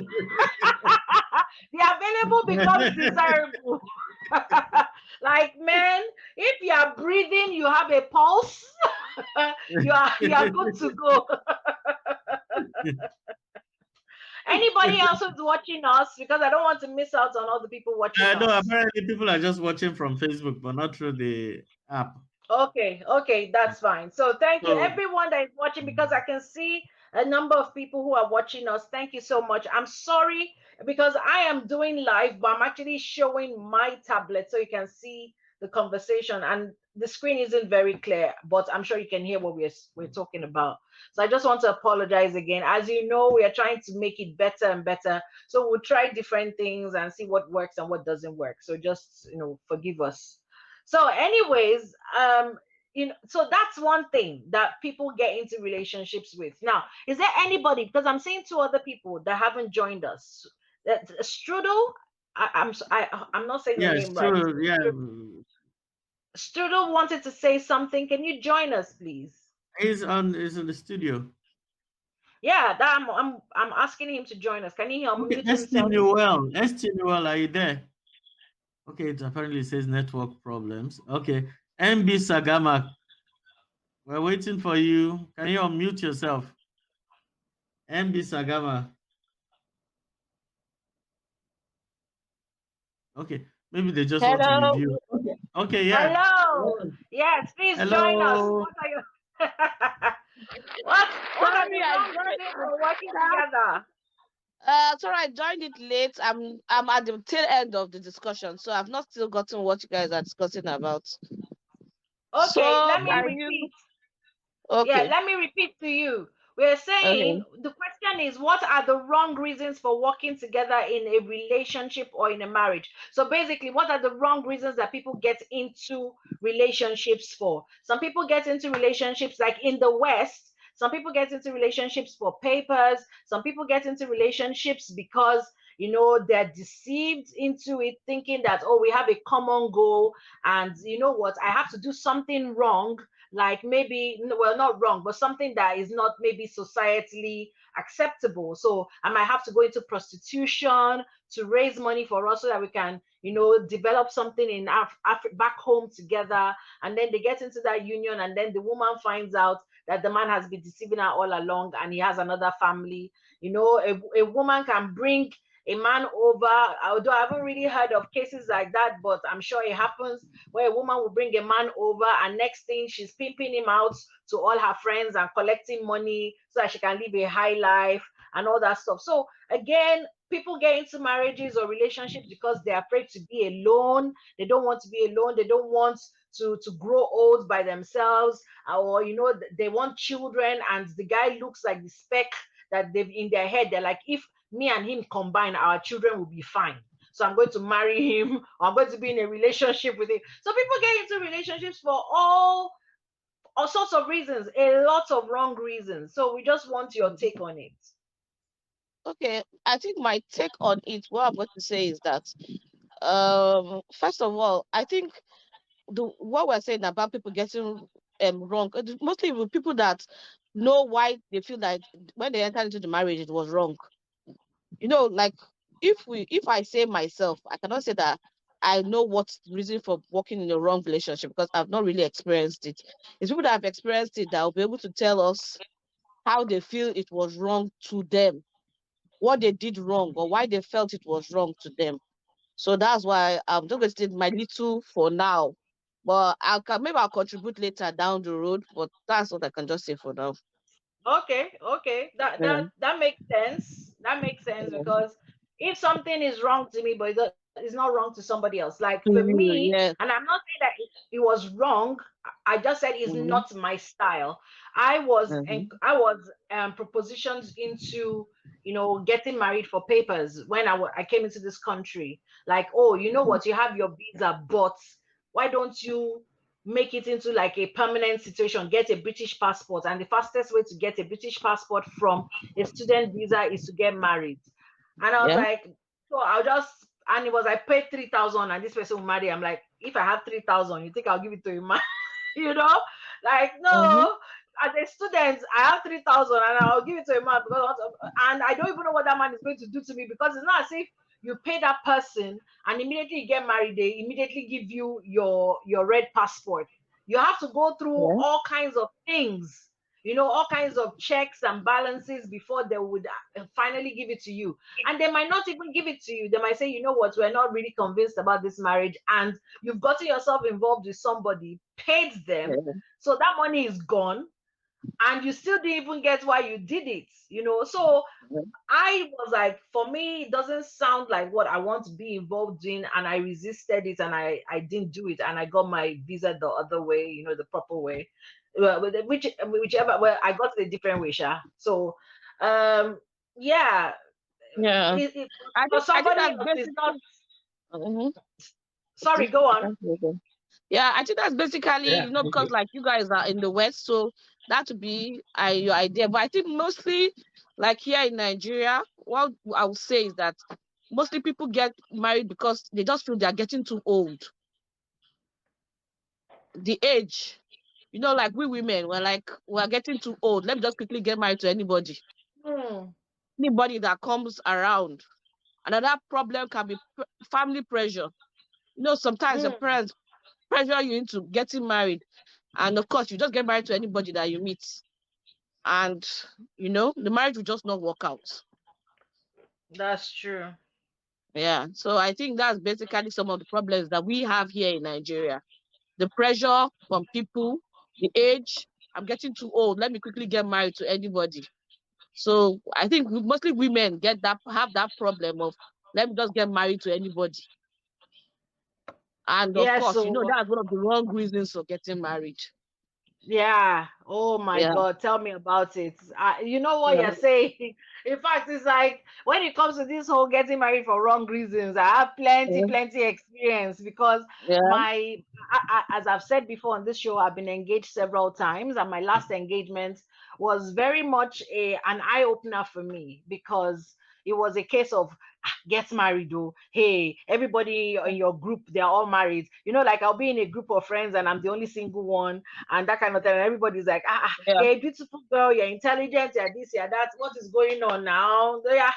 The available becomes desirable. Like, men, if you are breathing, you have a pulse, you are good to go. Anybody else who's watching us? Because I don't want to miss out on all the people watching us.
No, apparently people are just watching from Facebook, but not through the app.
Okay, that's fine. So thank you everyone that is watching, because I can see a number of people who are watching us. Thank you so much. I'm sorry because I am doing live, but I'm actually showing my tablet so you can see the conversation, and the screen isn't very clear, but I'm sure you can hear what we're talking about. So I just want to apologize again. As you know, we are trying to make it better and better. So we'll try different things and see what works and what doesn't work. So just, forgive us. So anyways, so that's one thing that people get into relationships with. Now, is there anybody, because I'm seeing two other people that haven't joined us. That Strudel, I'm not saying the
Yeah,
name right.
true. Yeah,
Strudel wanted to say something. Can you join us, please?
he's in the studio.
Yeah, that I'm asking him to join us. Can he
Okay,
unmute himself?
Newell, are you there? Okay, it apparently says network problems. Okay, MB Sagama, we're waiting for you. Can you unmute yourself? MB Sagama. Okay, maybe they just want to
Hello.
review. Okay, yeah.
Hello. Yes, please join us.
Hello.
What are you? what are
Sorry,
the
I
wrong
joined
reasons for working together?
sorry, I joined it late. I'm at the tail end of the discussion, so I've not still gotten what you guys are discussing about.
Okay,
So
let me
can
repeat.
you?
Yeah,
Okay.
let me repeat to you. We're saying
Okay.
the question is, what are the wrong reasons for working together in a relationship or in a marriage? So basically, what are the wrong reasons that people get into relationships for? Some people get into relationships like in the West. Some people get into relationships for papers. Some people get into relationships because they're deceived into it, thinking that, oh, we have a common goal, and you know what, I have to do something wrong, like maybe, well, not wrong, but something that is not maybe societally acceptable. So I might have to go into prostitution to raise money for us so that we can develop something in back home together. And then they get into that union, and then the woman finds out that the man has been deceiving her all along and he has another family. A woman can bring a man over, although I haven't really heard of cases like that, but I'm sure it happens, where a woman will bring a man over and next thing she's pimping him out to all her friends and collecting money so that she can live a high life and all that stuff. So again, people get into marriages or relationships because they're afraid to be alone. They don't want to be alone. They don't want to grow old by themselves, or they want children, and the guy looks like the speck that they've in their head. They're like, if me and him combine, our children will be fine. So I'm going to marry him, or I'm going to be in a relationship with him. So people get into relationships for all sorts of reasons, a lot of wrong reasons. So we just want your take on it.
Okay. I think my take on it, what I'm going to say is that, first of all, I think what we're saying about people getting wrong, mostly with people that know why they feel like when they entered into the marriage it was wrong. Like if I say myself, I cannot say that I know what's the reason for working in a wrong relationship because I've not really experienced it. It's people that have experienced it that will be able to tell us how they feel it was wrong to them, what they did wrong, or why they felt it was wrong to them. So that's why I'm just going to say my little for now. But maybe I'll contribute later down the road. But that's what I can just say for now.
Okay, that makes sense. That makes sense, because if something is wrong to me, but it's not wrong to somebody else. Like for me,
Yes.
and I'm not saying that it was wrong. I just said it's
Mm-hmm.
not my style. I was propositioned into getting married for papers when I came into this country. Like, oh, you know what, you have your visa, but why don't you make it into like a permanent situation, get a British passport? And the fastest way to get a British passport from a student visa is to get married. And I was
Yeah.
like, so and it was, I paid 3,000 and this person will marry. I'm like, if I have 3,000, you think I'll give it to a man? Like,
Mm-hmm.
no. As a student, I have 3,000 and I'll give it to a man, and I don't even know what that man is going to do to me, because it's not as if you pay that person and immediately you get married, they immediately give you your red passport. You have to go through
Yeah.
all kinds of things, all kinds of checks and balances before they would finally give it to you. And they might not even give it to you. They might say, you know what, we're not really convinced about this marriage, and you've gotten yourself involved with somebody, paid them,
Yeah.
so that money is gone. and you still didn't even get why you did it, you know. So I was like, for me, it doesn't sound like what I want to be involved in, and I resisted it, and I didn't do it, and I got my visa the other way, you know, the proper way, whichever. Well, I got it a different way, Sha. So, yeah,
Yeah.
for
I think
somebody
that's
else, it's not.
basically. Mhm.
Sorry, go on.
Yeah, I think that's basically,
Yeah.
you know, because
Okay.
like you guys are in the West, so that would be your idea. But I think mostly, like here in Nigeria, what I would say is that mostly people get married because they just feel they're getting too old. The age, you know, like we women, we're getting too old. Let me just quickly get married to anybody.
Hmm.
Anybody that comes around. Another problem can be family pressure. You know, sometimes your
Hmm.
parents pressure you into getting married. And of course, you just get married to anybody that you meet. And, you know, the marriage will just not work out.
That's true.
Yeah. So I think that's basically some of the problems that we have here in Nigeria. The pressure from people, the age, I'm getting too old. Let me quickly get married to anybody. So I think mostly women have that problem of let me just get married to anybody. And of
Yeah.
course, you know,
So
that's one of the wrong reasons for getting married.
yeah. Oh my
Yeah.
God. Tell me about it. You know what
Yeah.
you're saying? In fact, it's like when it comes to this whole getting married for wrong reasons, I have plenty experience because
Yeah.
as I've said before on this show, I've been engaged several times, and my last engagement was very much an eye opener for me because it was a case of get married, oh, hey, everybody in your group, they're all married, you know, like I'll be in a group of friends and I'm the only single one, and that kind of thing, and everybody's like,
Yeah.
you're a beautiful girl, you're intelligent, you're this, you're that, what is going on now? Yeah.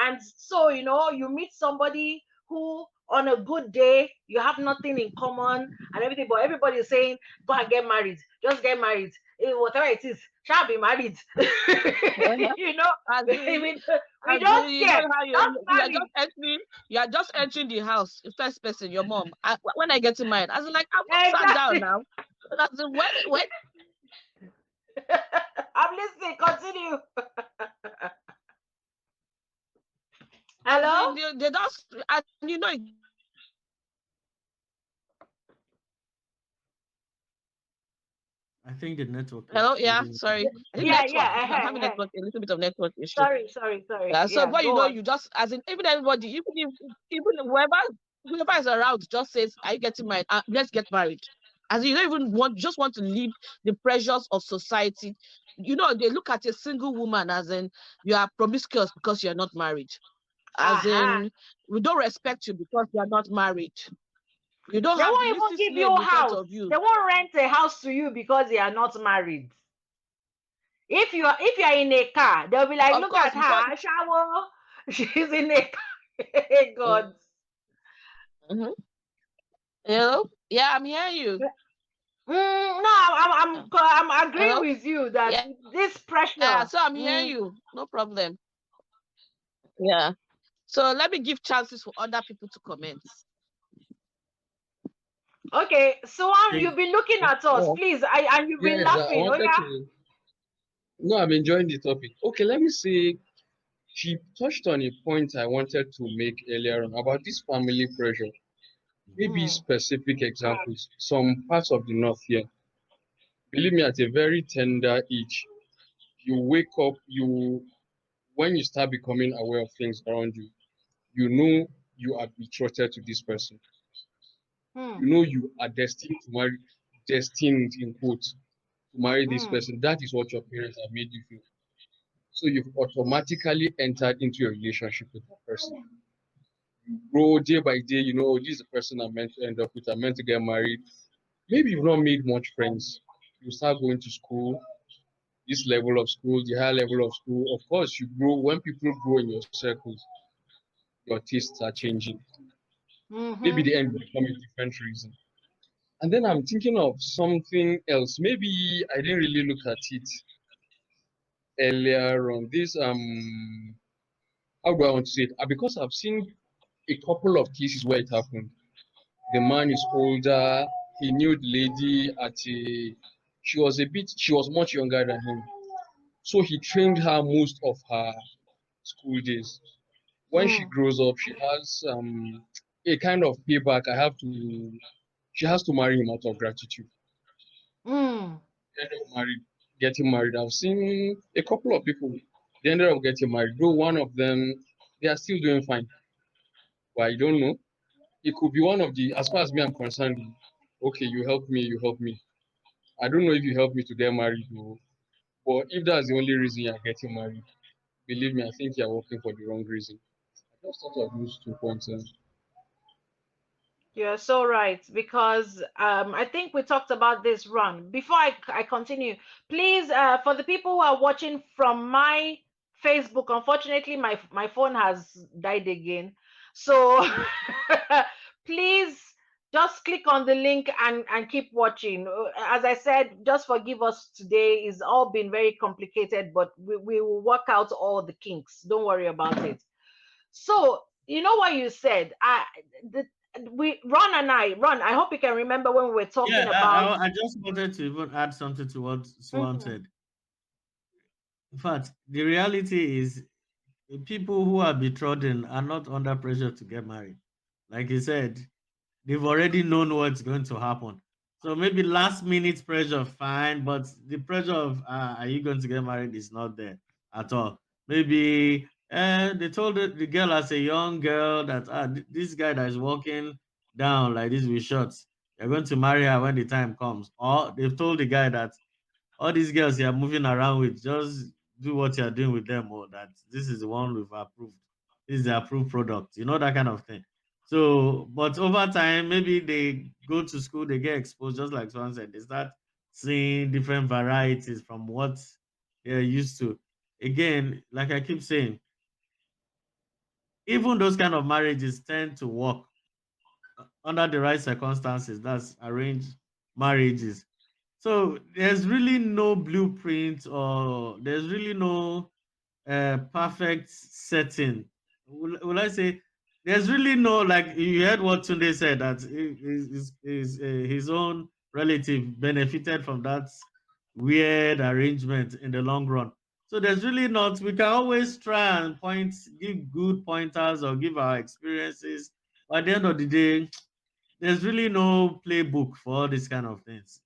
And so, you know, you meet somebody who on a good day you have nothing in common and everything, but everybody is saying go and get married, just get married, whatever it is, shall be married. You know,
Agree.
we don't
Agree. You know
care,
how
just
you are
marry.
just entering, you are just entering the house. The first person, your mom. When I get in mind, I was like, I've not sat down
Exactly.
now. That's when
I'm listening, continue.
as in
Hello.
they just, and you know,
I think the network
hello,
is
yeah,
giving.
sorry. I think
Yeah,
network.
yeah,
I'm having network, a little bit of network issue.
sorry,
Yeah. So,
yeah,
but you
go
know,
on.
you just, as in, even everybody, even whoever is around, just says, "Are you getting married? Let's get married." As in, you don't even just want to leave the pressures of society. You know, they look at a single woman as in you are promiscuous because you're not married. As
Aha.
in, we don't respect you because you are not married. You don't
They
have the
won't
least
even give you
name
a
in front
house.
of you.
They won't rent a house to you because they are not married. If you're in a car, they'll be like,
Of
look
course,
at
because
her, shower. She's in a car. God.
Mhm. Hello, yeah, I'm hearing you.
No, I'm agreeing
Hello,
with you that
yeah.
this
Yeah,
pressure.
so I'm hearing you. No problem. Yeah. So let me give chances for other people to comment.
Okay, so
Think
you've been looking at us,
Yeah.
please. And you've been
Yes, I
laughing. Oh
wanted
yeah.
to. No, I'm enjoying the topic. Okay, let me say she touched on a point I wanted to make earlier on about this family pressure. Maybe
Mm,
specific examples. Some parts of the north here. Believe me, at a very tender age, you wake up, when you start becoming aware of things around you, you know you are betrothed to this person.
mm,
You know you are destined in quotes to marry this
mm,
person. That is what your parents have made you feel. So you've automatically entered into a relationship with that person. You grow day by day, you know, this is the person I'm meant to end up with, I'm meant to get married. Maybe you've not made much friends. You start going to school, this level of school, the higher level of school. Of course, you grow. When people grow in your circles, your tastes are changing. Maybe
mm-hmm.
the end will become a different reason. And then I'm thinking of something else. Maybe I didn't really look at it earlier on. This how do I want to say it? Because I've seen a couple of cases where it happened. The man is older. He knew the lady at She was much younger than him. So he trained her most of her school days. When she grows up, she has a kind of payback. She has to marry him out of gratitude. End up getting married. I've seen a couple of people. They ended up getting married. Though one of them, they are still doing fine. But I don't know. It could be one of the, as far as me I'm concerned, okay, you help me, you help me. I don't know if you help me to get married, though. But if that's the only reason you're getting married, believe me, I think you're working for the wrong reason. I just thought of those 2 points.
You're so right, because I think we talked about this run. Before I continue, please, for the people who are watching from my Facebook, unfortunately, my phone has died again. So please just click on the link and keep watching. As I said, just forgive us today. It's all been very complicated, but we will work out all the kinks. Don't worry about it. So, you know what you said? Ron, I hope you can remember when we were talking about.
I just wanted to even add something to what Swan said. In fact, the reality is people who are betrothed are not under pressure to get married. Like he said, they've already known what's going to happen. So maybe last minute pressure, fine, but the pressure of are you going to get married is not there at all. Maybe they told the girl as a young girl that this guy that is walking down like this with shorts, you're going to marry her when the time comes. Or they've told the guy that all these girls you're moving around with, just do what you're doing with them, or that this is the one we've approved. This is the approved product, that kind of thing. So, but over time, maybe they go to school, they get exposed, just like Swan said, they start seeing different varieties from what they're used to. Again, like I keep saying, even those kind of marriages tend to work under the right circumstances. That's arranged marriages. So there's really no blueprint, or there's really no perfect setting. Will I say there's really no, like you heard what Tunde said, that his own relative benefited from that weird arrangement in the long run. So there's really not. We can always try and give good pointers or give our experiences. But at the end of the day, there's really no playbook for all these kind of things.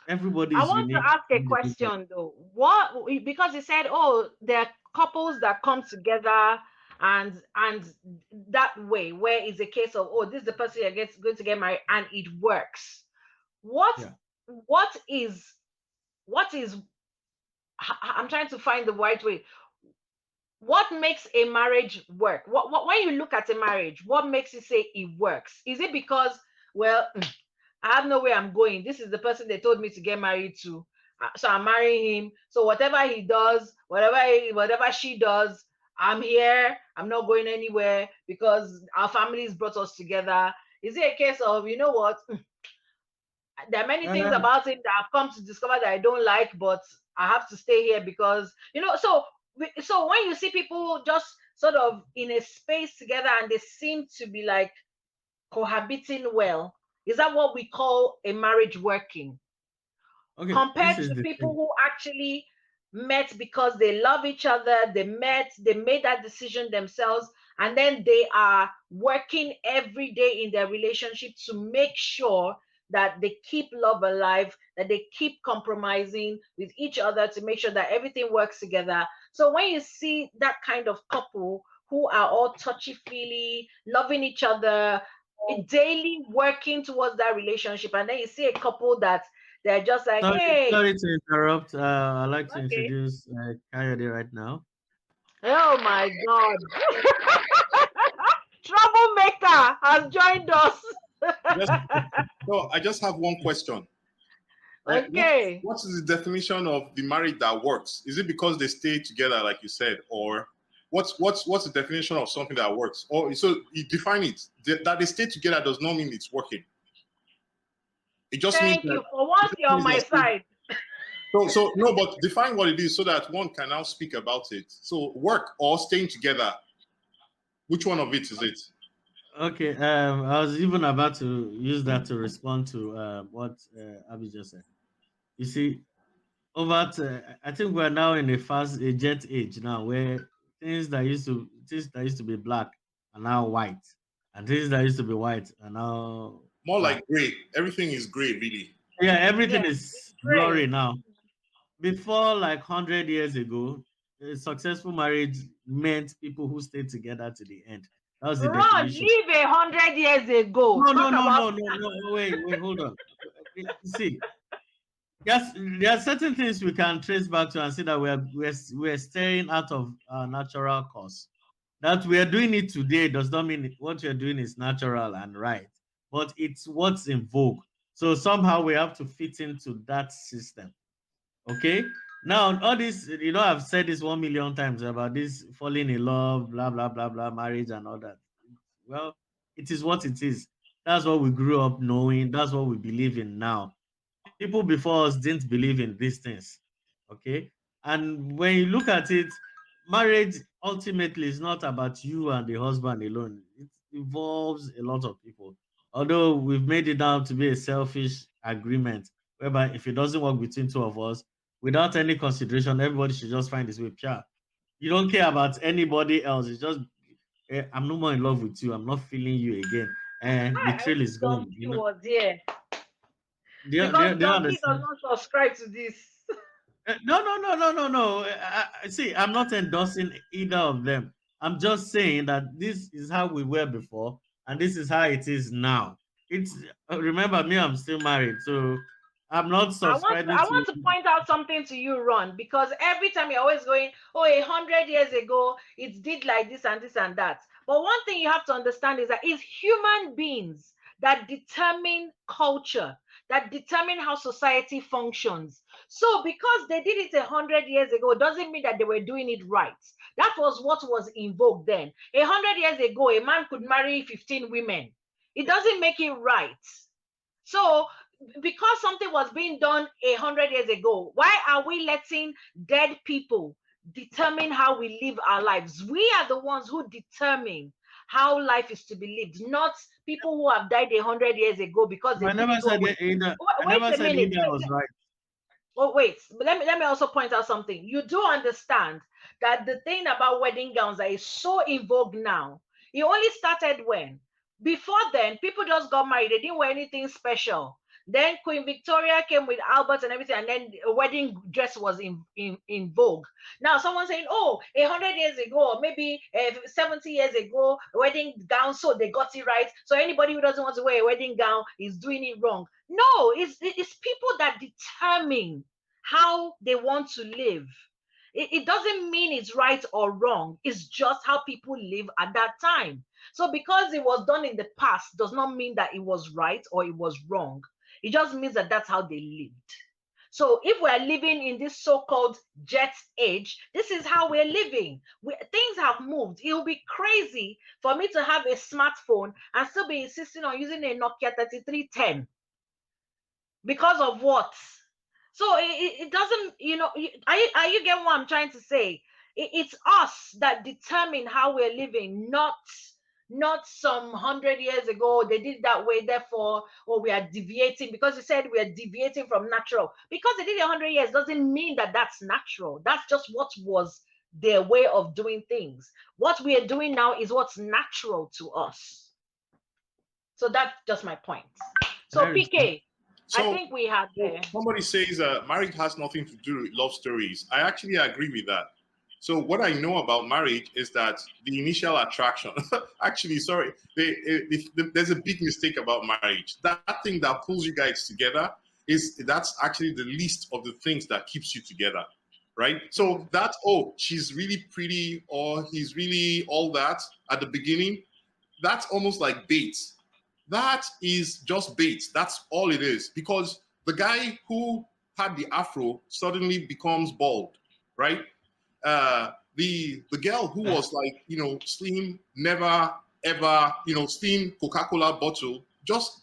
Everybody
I
is
want to
unique.
ask a question though. Because he said, oh, there are couples that come together and that way, where it's a case of, oh, this is the person you're going to get married and it works. What is I'm trying to find the right way. What makes a marriage work? What when you look at a marriage, what makes you say it works? Is it because, well, I have nowhere I'm going. This is the person they told me to get married to. So I'm marrying him. So whatever he does, whatever she does, I'm here. I'm not going anywhere because our families brought us together. Is it a case of, you know what? There are many things about him that I've come to discover that I don't like, but I have to stay here because, so when you see people just sort of in a space together and they seem to be like cohabiting well, is that what we call a marriage working?
Okay,
compared to people who actually met because they love each other, they made that decision themselves, and then they are working every day in their relationship to make sure that they keep love alive, that they keep compromising with each other to make sure that everything works together. So when you see that kind of couple who are all touchy-feely, loving each other, daily working towards that relationship, and then you see a couple that they're just like, hey.
Sorry to interrupt. I'd like to introduce Kayode right now.
Oh my God. Troublemaker has joined us.
I just have one question.
Okay.
What is the definition of the marriage that works? Is it because they stay together, like you said, or what's the definition of something that works? Or so you define it. That they stay together does not mean it's working. It just means
Thank you for once you're on my side.
So no, but define what it is so that one can now speak about it. So work or staying together, which one of it is it?
Okay, I was even about to use that to respond to what Abi just said. You see, I think we're now in a jet age now, where things that used to be black are now white, and things that used to be white are now
More
black.
like gray. Everything is gray, really.
Yeah, everything
Yeah,
is blurry
great.
now. Before, like 100 years ago, a successful marriage meant people who stayed together to the end. That was the
Ron,
definition.
live 100 years ago.
No, no,
Talk
no,
about
no, no, no. Wait, hold on. You see, yes, there are certain things we can trace back to and see that we're staying out of our natural course. That we are doing it today does not mean what you're doing is natural and right, but it's what's in vogue. So somehow we have to fit into that system. Okay. Now, all this, I've said this 1 million times about this falling in love, blah, blah, blah, blah, marriage and all that. Well, it is what it is. That's what we grew up knowing. That's what we believe in now. People before us didn't believe in these things. Okay. And when you look at it, marriage ultimately is not about you and the husband alone. It involves a lot of people. Although we've made it out to be a selfish agreement, whereby if it doesn't work between two of us, without any consideration, everybody should just find his way. Pure. You don't care about anybody else. It's just, I'm no more in love with you. I'm not feeling you again. And the
I
trail is gone.
Donkey was here
Do
because
you
Donkey does
understand?
not subscribe to this.
No. See, I'm not endorsing either of them. I'm just saying that this is how we were before, and this is how it is now. It's Remember me, I'm still married, so I'm not subscribing
I
to.
want to point out something to you, Ron, because every time you're always going, oh, 100 years ago, it did like this and this and that. But one thing you have to understand is that it's human beings that determine culture, that determine how society functions. So because they did it 100 years ago, doesn't mean that they were doing it right. That was what was in vogue then. 100 years ago, a man could marry 15 women. It doesn't make it right. So because something was being done 100 years ago, why are we letting dead people determine how we live our lives? We are the ones who determine how life is to be lived, not people who have died 100 years ago because they
I never
couldn't go
said
away.
either. I
Wait
never
a
said
minute.
either was right.
Oh, wait, but let me also point out something. You do understand that the thing about wedding gowns that is so in vogue now, it only started when? Before then, people just got married. They didn't wear anything special. Then Queen Victoria came with Albert and everything, and then a wedding dress was in vogue. Now, someone saying, oh, 100 years ago, or maybe 70 years ago, a wedding gown, so they got it right. So anybody who doesn't want to wear a wedding gown is doing it wrong. No, it's people that determine how they want to live. It doesn't mean it's right or wrong. It's just how people live at that time. So because it was done in the past does not mean that it was right or it was wrong. It just means that that's how they lived. So if we're living in this so-called jet age, this is how we're living. Things have moved. It will be crazy for me to have a smartphone and still be insisting on using a Nokia 3310. Because of what? So it doesn't, are you getting what I'm trying to say? It's us that determine how we're living, not some 100 years ago they did that way, therefore, or we are deviating. Because you said we are deviating from natural. Because they did 100 years doesn't mean that that's natural. That's just what was their way of doing things. What we are doing now is what's natural to us. So that's just my point. So PK,
so,
I think we had there.
Somebody says marriage has nothing to do with love stories. I actually agree with that. So what I know about marriage is that the initial attraction, actually, sorry, there's a big mistake about marriage. That thing that pulls you guys together that's actually the least of the things that keeps you together, right? So that's, oh, she's really pretty or he's really all that at the beginning. That's almost like bait. That is just bait. That's all it is. Because the guy who had the afro suddenly becomes bald, right? The girl who was like, slim, never ever, slim Coca-Cola bottle, just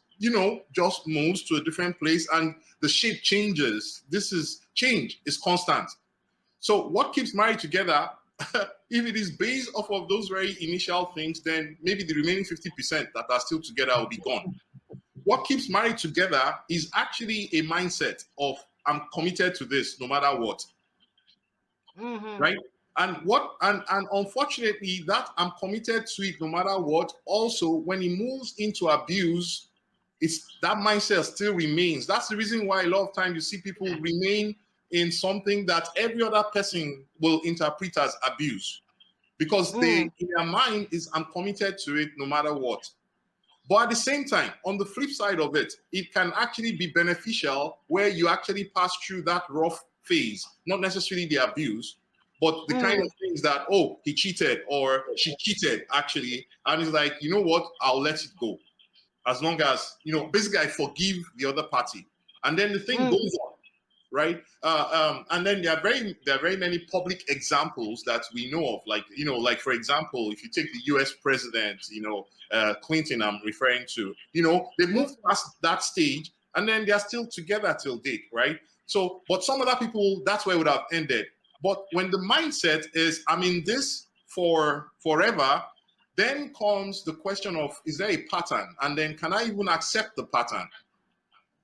moves to a different place and the shape changes. This is change, is constant. So what keeps marriage together, if it is based off of those very initial things, then maybe the remaining 50% that are still together will be gone. What keeps marriage together is actually a mindset of I'm committed to this no matter what. Right? And unfortunately, that I'm committed to it no matter what, also when it moves into abuse, it's that mindset still remains. That's the reason why a lot of times you see people remain in something that every other person will interpret as abuse. Because they in their mind is I'm committed to it no matter what. But at the same time, on the flip side of it, it can actually be beneficial where you actually pass through that rough phase, not necessarily the abuse, but the kind of things that, oh, he cheated or she cheated actually. And it's like, you know what, I'll let it go. As long as, you know, basically I forgive the other party. And then the thing goes on. Right, and then there are very many public examples that we know of, like, you know, like for example, if you take the U.S. president, you know, Clinton, I'm referring to, you know, they moved past that stage, and then they are still together till date, right? So, but some other people, that's where it would have ended. But when the mindset is, I'm in this for forever, then comes the question of, is there a pattern, and then can I even accept the pattern,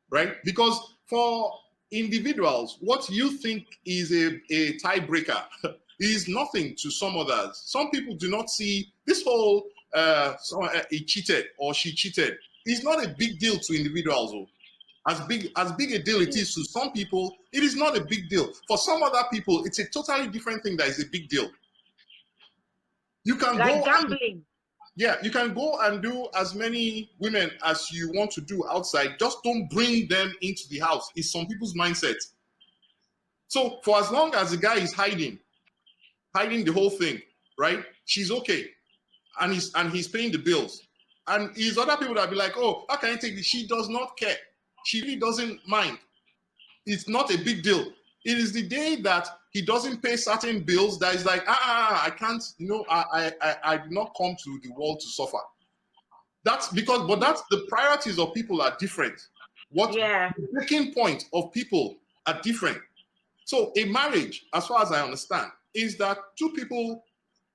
right? Because for individuals, what you think is a tiebreaker is nothing to some others. Some people do not see this whole he cheated or she cheated. It's not a big deal to individuals. As big a deal it is to some people, it is not a big deal. For some other people, it's a totally different thing that is a big deal. You can
like
go
gambling.
Yeah, you can go and do as many women as you want to do outside. Just don't bring them into the house. It's some people's mindset. So for as long as the guy is hiding the whole thing, right? She's okay, and he's paying the bills. And there's other people that be like, oh, how can I take this? She does not care. She really doesn't mind. It's not a big deal. It is the day that he doesn't pay certain bills that is like, I can't, you know, I did not come to the world to suffer. That's because, but that's the priorities of people are different. The breaking point of people are different. So a marriage, as far as I understand, is that two people,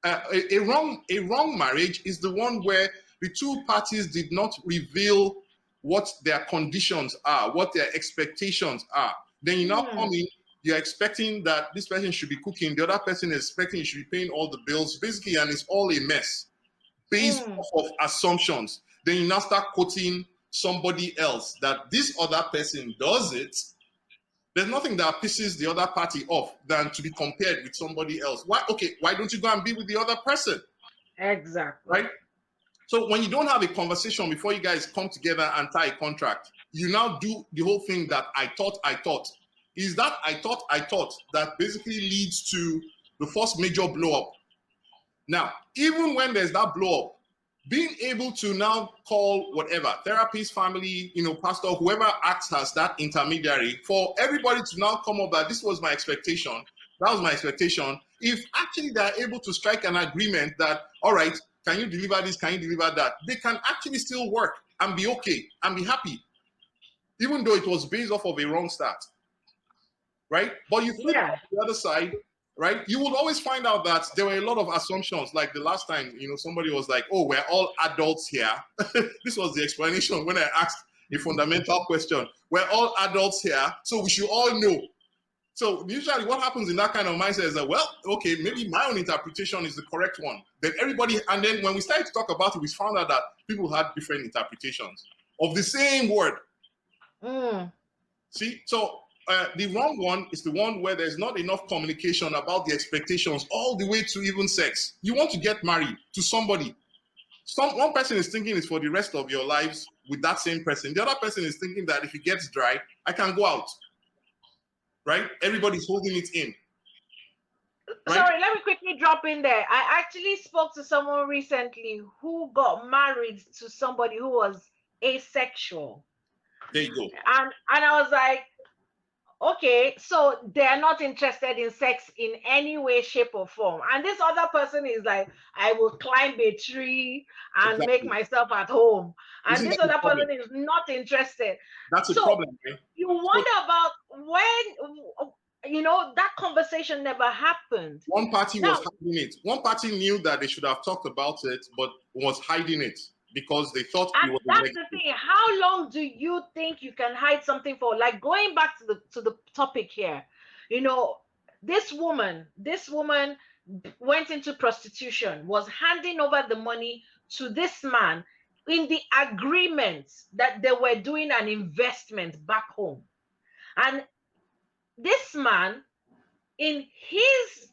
a wrong marriage is the one where the two parties did not reveal what their conditions are, what their expectations are. Then you now come in, you're expecting that this person should be cooking, the other person is expecting you should be paying all the bills, basically, and it's all a mess based off of assumptions. Then you now start quoting somebody else that this other person does it. There's nothing that pisses the other party off than to be compared with somebody else. Why don't you go and be with the other person?
Exactly.
Right? So when you don't have a conversation before you guys come together and tie a contract, you now do the whole thing that I thought. Is that I thought that basically leads to the first major blow up. Now, even when there's that blow up, being able to now call whatever, therapist, family, you know, pastor, whoever acts as that intermediary, for everybody to now come up that this was my expectation, that was my expectation. If actually they're able to strike an agreement that, all right, can you deliver this, can you deliver that, they can actually still work and be okay and be happy, even though it was based off of a wrong start, right? But you flip the other side, right? You will always find out that there were a lot of assumptions. Like the last time, you know, somebody was like, oh, we're all adults here. This was the explanation when I asked a fundamental question. We're all adults here, so we should all know. So usually what happens in that kind of mindset is that, well, okay, maybe my own interpretation is the correct one. Then everybody, and then when we started to talk about it, we found out that people had different interpretations of the same word. See, so the wrong one is the one where there's not enough communication about the expectations all the way to even sex. You want to get married to somebody. One person is thinking it's for the rest of your lives with that same person. The other person is thinking that if it gets dry, I can go out. Right? Everybody's holding it in.
Right? Sorry, let me quickly drop in there. I actually spoke to someone recently who got married to somebody who was asexual.
There you go.
And I was like, okay, so they're not interested in sex in any way, shape, or form. And this other person is like, I will climb a tree and make myself at home. And this other person is not interested.
That's a problem, right?
You wonder about when, you know, that conversation never happened.
One party was hiding it. One party knew that they should have talked about it, but was hiding it. because they thought
And
it was a
that's the
negative.
thing. How long do you think you can hide something for? Like, going back to the topic here, you know, this woman went into prostitution, was handing over the money to this man in the agreement that they were doing an investment back home. And this man, in his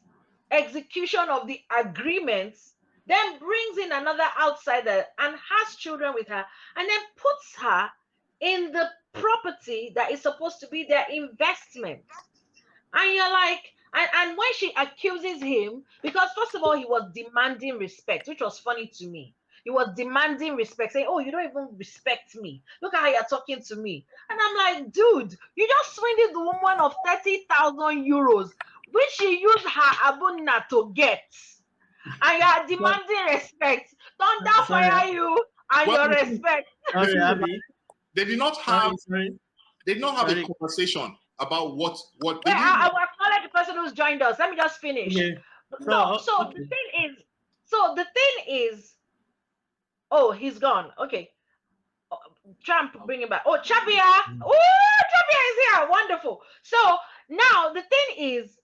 execution of the agreements, then brings in another outsider and has children with her, and then puts her in the property that is supposed to be their investment. And you're like, and when she accuses him, because first of all, he was demanding respect, which was funny to me. He was demanding respect, saying, "Oh, you don't even respect me. Look at how you're talking to me." And I'm like, dude, you just swindled the woman of 30,000 euros, which she used her abuna to get. And you're demanding respect. Thunder fire you and
Well,
your respect.
Sorry, Abi.
They did not have
Sorry.
they did not have
Sorry.
a conversation about what they
Wait,
didn't.
I will acknowledge the person who's joined us. Let me just finish.
Okay.
No, so
okay.
the thing is, oh, he's gone. Okay. Trump, bring him back. Oh, Chabia. Oh, Chabia is here. Wonderful. So now the thing is,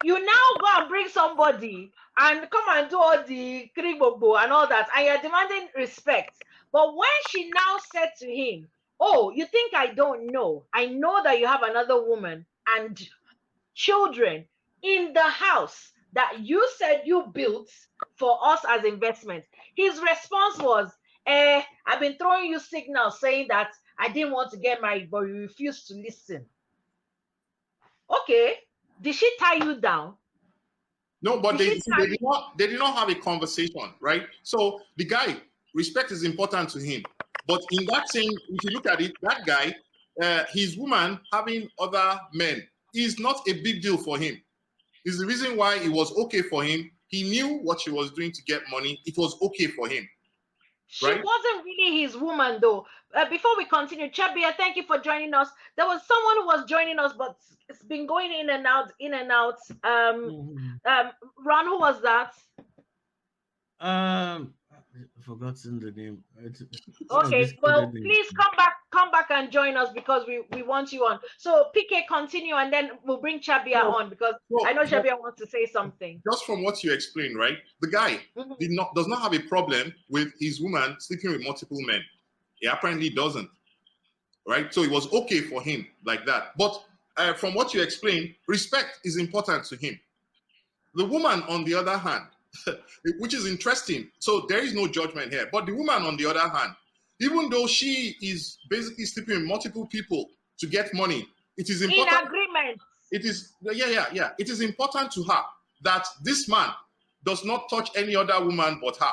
you now go and bring somebody and come and do all the kribobo and all that, and you're demanding respect. But when she now said to him, "Oh, you think I don't know? I know that you have another woman and children in the house that you said you built for us as investment." His response was, "I've been throwing you signals saying that I didn't want to get married, but you refused to listen." Okay, did she tie you down?
No, but
Did
they did not have a conversation, right? So the guy, respect is important to him. But in that same, if you look at it, that guy, his woman having other men is not a big deal for him. It's the reason why it was okay for him. He knew what she was doing to get money. It was okay for him.
She
Right?
wasn't really his woman, though. Before we continue, Chabia, thank you for joining us. There was someone who was joining us, but it's been going in and out, in and out. Ron, who was that?
I've forgotten the name.
Okay, well, please come back and join us, because we want you on. So PK, continue, and then we'll bring Chabia on, because I know Chabia wants to say something.
Just from what you explained, right? The guy does not have a problem with his woman sleeping with multiple men. He apparently doesn't, right? So it was okay for him like that. But from what you explained, respect is important to him. The woman, on the other hand, which is interesting. So there is no judgment here. But the woman, on the other hand, even though she is basically sleeping with multiple people to get money, it is important.
In agreement.
It is, yeah. It is important to her that this man does not touch any other woman but her,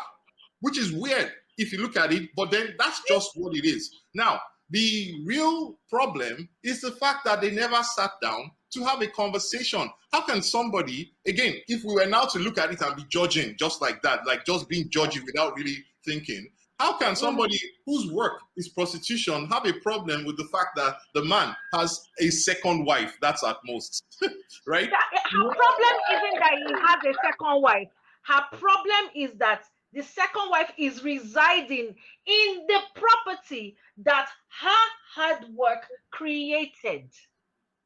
which is weird if you look at it, but then that's just what it is. Now, the real problem is the fact that they never sat down to have a conversation. How can somebody, again, if we were now to look at it and be judging just like that, like just being judgy without really thinking, how can somebody whose work is prostitution have a problem with the fact that the man has a second wife? That's at most, right?
Her problem isn't that he has a second wife. Her problem is that the second wife is residing in the property that her hard work created.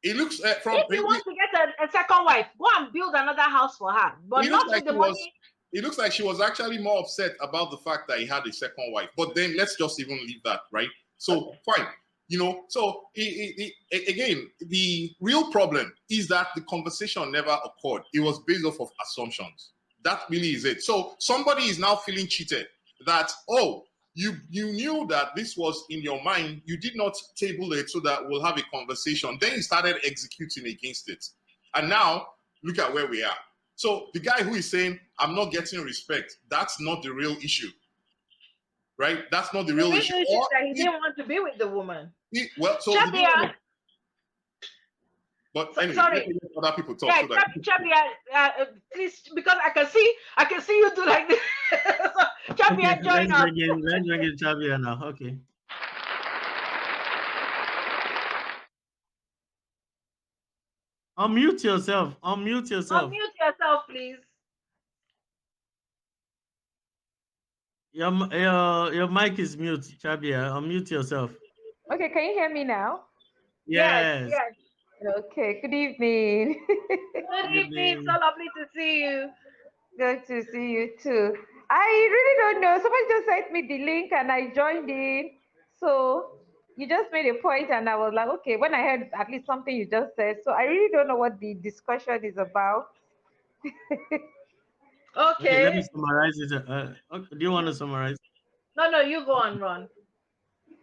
It looks from
if you want to get a second wife, go and build another house for her, but not with the money.
It looks like she was actually more upset about the fact that he had a second wife. But then let's just even leave that, right? So fine, So again, the real problem is that the conversation never occurred. It was based off of assumptions. That really is it. So somebody is now feeling cheated. That you knew that this was in your mind. You did not table it so that we'll have a conversation. Then you started executing against it, and now look at where we are. So the guy who is saying, "I'm not getting respect," that's not the real issue, right? That's not the real issue.
That he didn't want to be with the woman.
But anyway,
sorry,
other people talk.
Yeah, Chabia, please, because I can see you do like this. Chabia, join us.
Let's bring in Chabia now. Okay. Unmute yourself. Unmute yourself.
Unmute yourself, please.
Your mic is mute, Chabia. Unmute yourself.
Okay, can you hear me now?
Yes,
Yes.
yes.
Okay, good evening.
Good evening. So lovely to see you.
Good to see you too. I really don't know. Somebody just sent me the link and I joined in. So you just made a point and I was like, okay, when I heard at least something you just said. So I really don't know what the discussion is about.
Okay, let me
Okay.
summarize it. Okay, do you want to summarize?
No, you go on, Ron.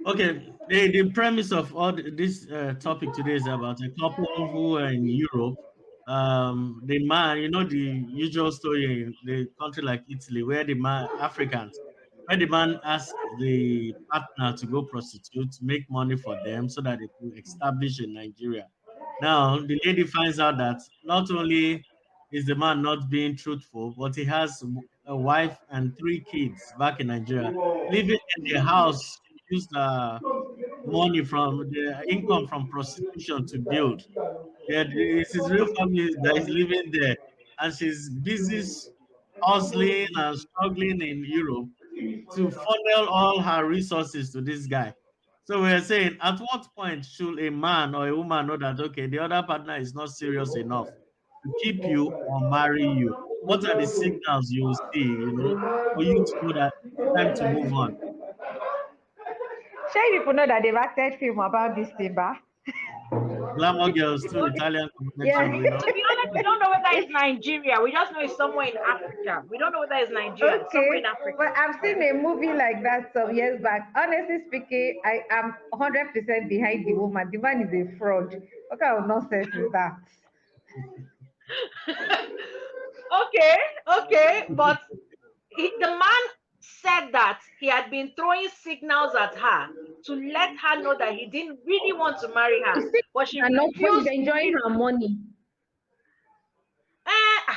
Okay, the premise of all this topic today is about a couple who are in Europe. The man, the usual story in the country like Italy, where the man, Africans, where the man asks the partner to go prostitute to make money for them so that they could establish in Nigeria. Now, the lady finds out that not only is the man not being truthful, but he has a wife and 3 kids back in Nigeria, living in the house used money from the income from prostitution to build. Yeah, it's his real family that is living there, and she's busy hustling and struggling in Europe to funnel all her resources to this guy. So we're saying, at what point should a man or a woman know that okay, the other partner is not serious enough to keep you or marry you? What are the signals you will see, for you to know that it's time to move on?
Sure, people know that they've acted film about this thing, ba?
Glamour girls too,
Okay.
Italian
Yeah.
connection, we know.
To be honest, we don't know whether it's Nigeria. We just know it's somewhere in Africa. We don't know whether it's Nigeria. It's somewhere in
Okay,
Africa.
but I've seen a movie like that some years back. Honestly speaking, I am 100% behind the woman. The man is a fraud. What kind of nonsense is that?
Okay, but the man said that he had been throwing signals at her to let her know that he didn't really want to marry her,
You see,
but she
and not when he's
refused to
enjoying
give.
her money.
Eh,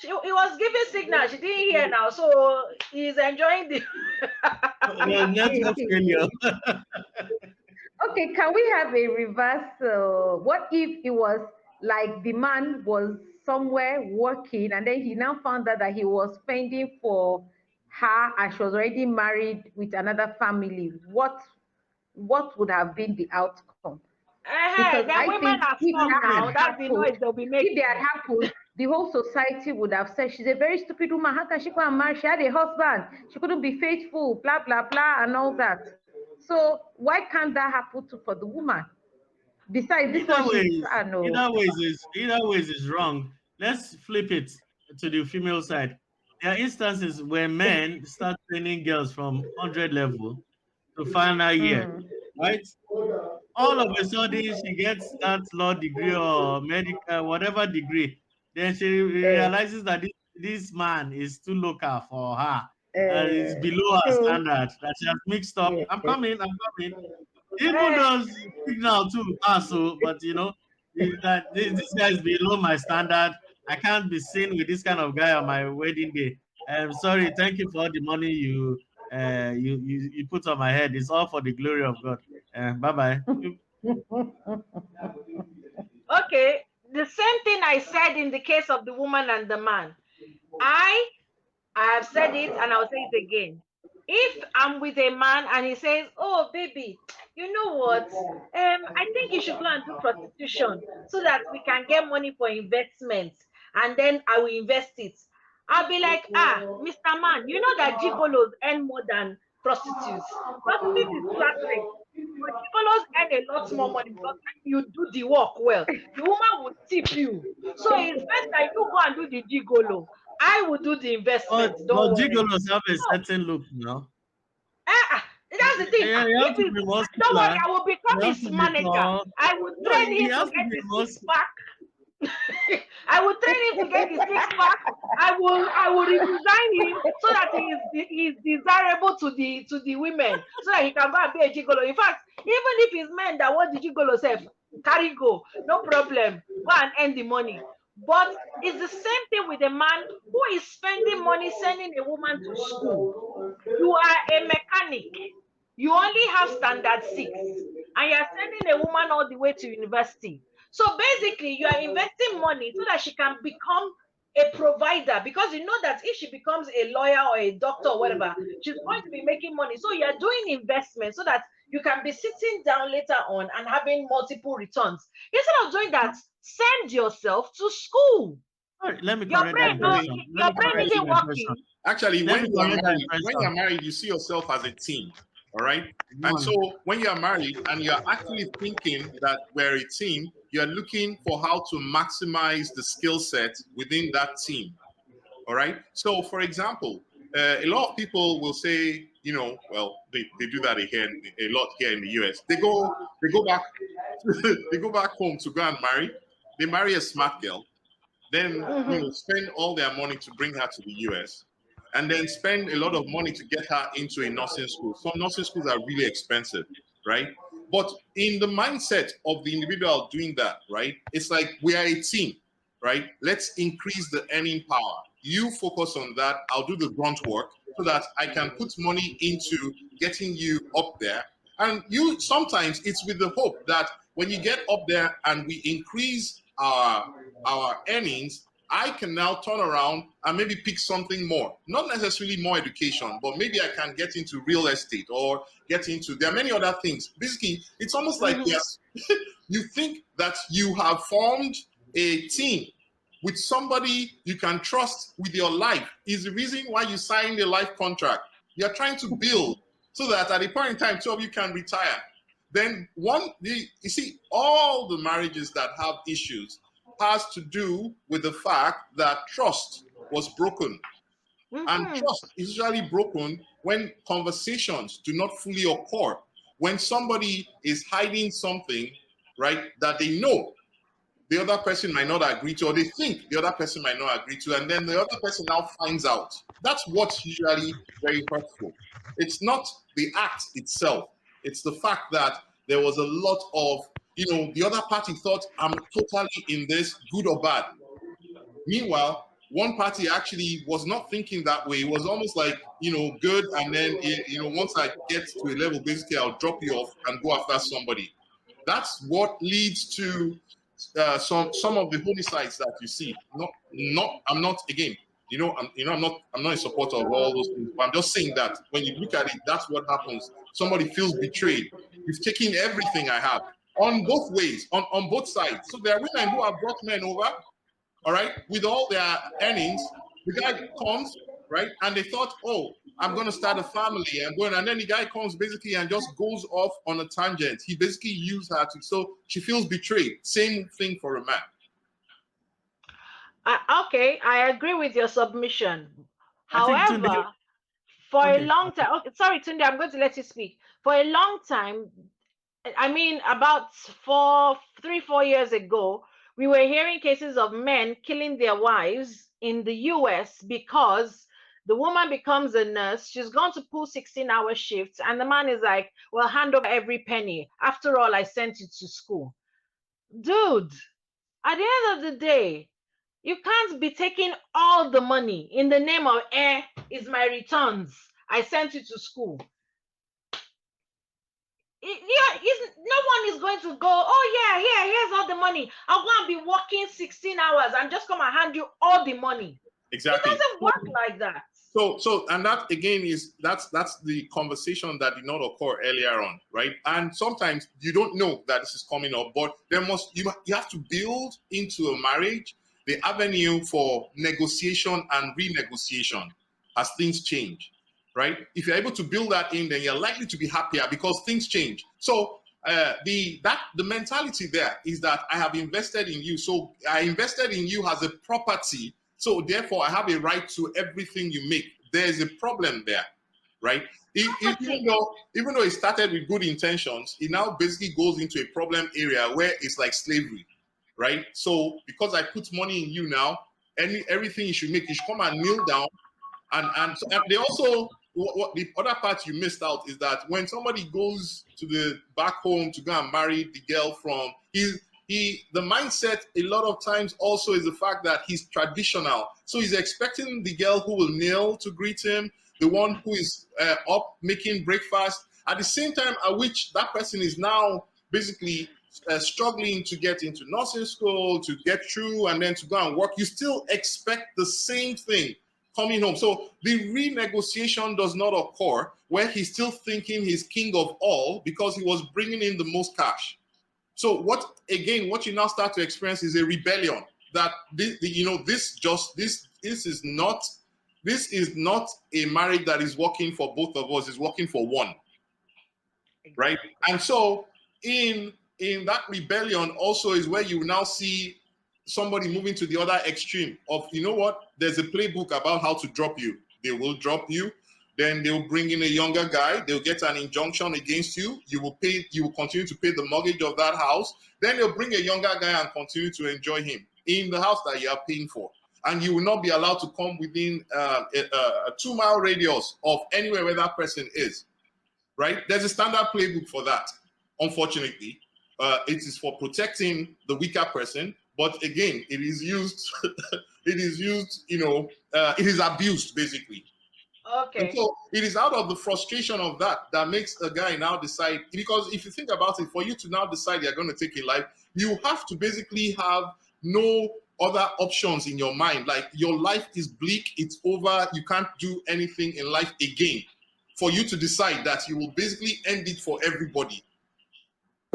he was giving signals. She didn't hear now, so he's enjoying the.
Well, network failure.
Okay, can we have a reverse? What if it was like the man was somewhere working and then he now found out that he was spending for her and she was already married with another family? What would have been the outcome? Because
Then
I
women
think
are
if
strong
that
now.
had
That's the
happened,
noise they'll be
if they
making.
had happened, the whole society would have said she's a very stupid woman. How can she go and marry? She had a husband. She couldn't be faithful, blah blah blah, and all that. So why can't that happen to for the woman? Besides this
Either
one, she's
ways,
I know.
either ways is wrong. Let's flip it to the female side. There are instances where men start training girls from 100 level to final year,
Mm,
right? All of a sudden, she gets that law degree or medical, whatever degree. Then she
eh,
realizes that this man is too local for her, is
eh,
below her
true.
standard, that she has mixed up.
Yeah.
I'm coming. Even
Eh,
those signal too also, but this guy is below my standard. I can't be seen with this kind of guy on my wedding day. I'm sorry, thank you for all the money you put on my head. It's all for the glory of God. Bye bye.
okay, the same thing I said in the case of the woman and the man. I have said it and I'll say it again. If I'm with a man and he says, "Oh, baby, you know what? I think you should go and do prostitution so that we can get money for investment, and then I will invest it." I'll be like, Mr. Man, you know that gigolos earn more than prostitutes. Prostitutes is flat rate. But gigolos earn a lot more money because when you do the work well, the woman will tip you. So it's best that you go and do the gigolo. I will do the
But,
investment. Don't
but
worry.
gigolos have a
So,
certain look now.
that's the thing.
Yeah, you have
If
to
it's,
be
don't worry,
muscular.
I will become
You have
his
to be
manager.
tall.
I will
No,
train
he
him
has
to
to
get
be
the six
muscular.
pack. I will train him to get the six pack. I will redesign him so that he is desirable to the women, so that he can go and be a gigolo. In fact, even if it's men that want the gigolo self, carry go, no problem. Go and earn the money. But it's the same thing with a man who is spending money sending a woman to school. You are a mechanic. You only have standard 6, and you're sending a woman all the way to university. So basically, you are investing money so that she can become a provider, because you know that if she becomes a lawyer or a doctor or whatever, she's going to be making money. So you're doing investment so that you can be sitting down later on and having multiple returns. Instead of doing that, send yourself to school.
All right, let me
Your
correct that
brain,
impression.
your brain isn't working.
Actually,
Let
when
me
you are
correct that
married,
impression.
you see yourself as a team. All right.
Go
And
on.
so when you are married and you are actually thinking that we're a team, you are looking for how to maximize the skill set within that team. All right. So, for example, a lot of people will say, you know, well, they do that here a lot here in the US. They go back they go back home to go and marry. They marry a smart girl, then you know, spend all their money to bring her to the US, and then spend a lot of money to get her into a nursing school. Some nursing schools are really expensive, right? But in the mindset of the individual doing that, right, it's like we are a team, right? Let's increase the earning power. You focus on that. I'll do the grunt work so that I can put money into getting you up there. And you sometimes it's with the hope that when you get up there and we increase our earnings, I can now turn around and maybe pick something more. Not necessarily more education, but maybe I can get into real estate or get into, there are many other things. Basically, it's almost like yes, you think that you have formed a team with somebody you can trust with your life is the reason why you signed a life contract. You're trying to build so that at a point in time, two of you can retire. Then you see, all the marriages that have issues has to do with the fact that trust was broken. And trust is usually broken when conversations do not fully occur. When somebody is hiding something, right, that they know the other person might not agree to, or they think the other person might not agree to, and then the other person now finds out. That's what's usually very hurtful. It's not the act itself. It's the fact that there was a lot of, you know, the other party thought, I'm totally in this, good or bad. Meanwhile, one party actually was not thinking that way. It was almost like, you know, good, and then, you know, once I get to a level, basically, I'll drop you off and go after somebody. That's what leads to some of the homicides that you see. I'm not again. I'm not a supporter of all those things. But I'm just saying that when you look at it, that's what happens. Somebody feels betrayed. You've taken everything I have on both ways, on both sides. So there are women who have brought men over, all right, with all their earnings. The guy comes, right, and they thought, oh, I'm going to start a family. And then the guy comes basically and just goes off on a tangent. He basically used her so she feels betrayed. Same thing for a man.
Okay, I agree with your submission. However, for a long time, okay, sorry, Tunde, I'm going to let you speak. For a long time, I mean, about 3-4 years ago, we were hearing cases of men killing their wives in the US because the woman becomes a nurse. She's going to pull 16-hour shifts, and the man is like, well, hand over every penny. After all, I sent you to school. Dude, at the end of the day, you can't be taking all the money in the name of, is my returns. I sent you to school. No one is going to go, oh yeah, here's all the money. I'll go and be working 16 hours and just come and hand you all the money.
Exactly.
It doesn't work like that.
So and that again is that's the conversation that did not occur earlier on, right? And sometimes you don't know that this is coming up, but you have to build into a marriage the avenue for negotiation and renegotiation as things change, right? If you're able to build that in, then you're likely to be happier because things change. So the mentality there is that I have invested in you, so I invested in you as a property. So therefore, I have a right to everything you make. There's a problem there, right? Even though it started with good intentions, it now basically goes into a problem area where it's like slavery, right? So because I put money in you now, everything you should make, you should come and kneel down. And they also, what the other part you missed out is that when somebody goes to the back home to go and marry the girl from, the mindset a lot of times also is the fact that he's traditional. So he's expecting the girl who will kneel to greet him, the one who is up making breakfast, at the same time at which that person is now basically struggling to get into nursing school, to get through, and then to go and work, you still expect the same thing coming home. So the renegotiation does not occur where he's still thinking he's king of all because he was bringing in the most cash. So what you now start to experience is a rebellion that this is not a marriage that is working for both of us, it's working for one. Right? And so in that rebellion also is where you now see somebody moving to the other extreme of, you know what, there's a playbook about how to drop you. They will drop you, then they'll bring in a younger guy, they'll get an injunction against you, you will continue to pay the mortgage of that house, then they'll bring a younger guy and continue to enjoy him in the house that you are paying for. And you will not be allowed to come within a 2-mile radius of anywhere where that person is. Right? There's a standard playbook for that. Unfortunately, it is for protecting the weaker person, but again, it is used. It is abused basically.
Okay.
And so it is out of the frustration of that makes a guy now decide. Because if you think about it, for you to now decide you're going to take a life, you have to basically have no other options in your mind. Like your life is bleak, it's over, you can't do anything in life again. For you to decide that you will basically end it for everybody.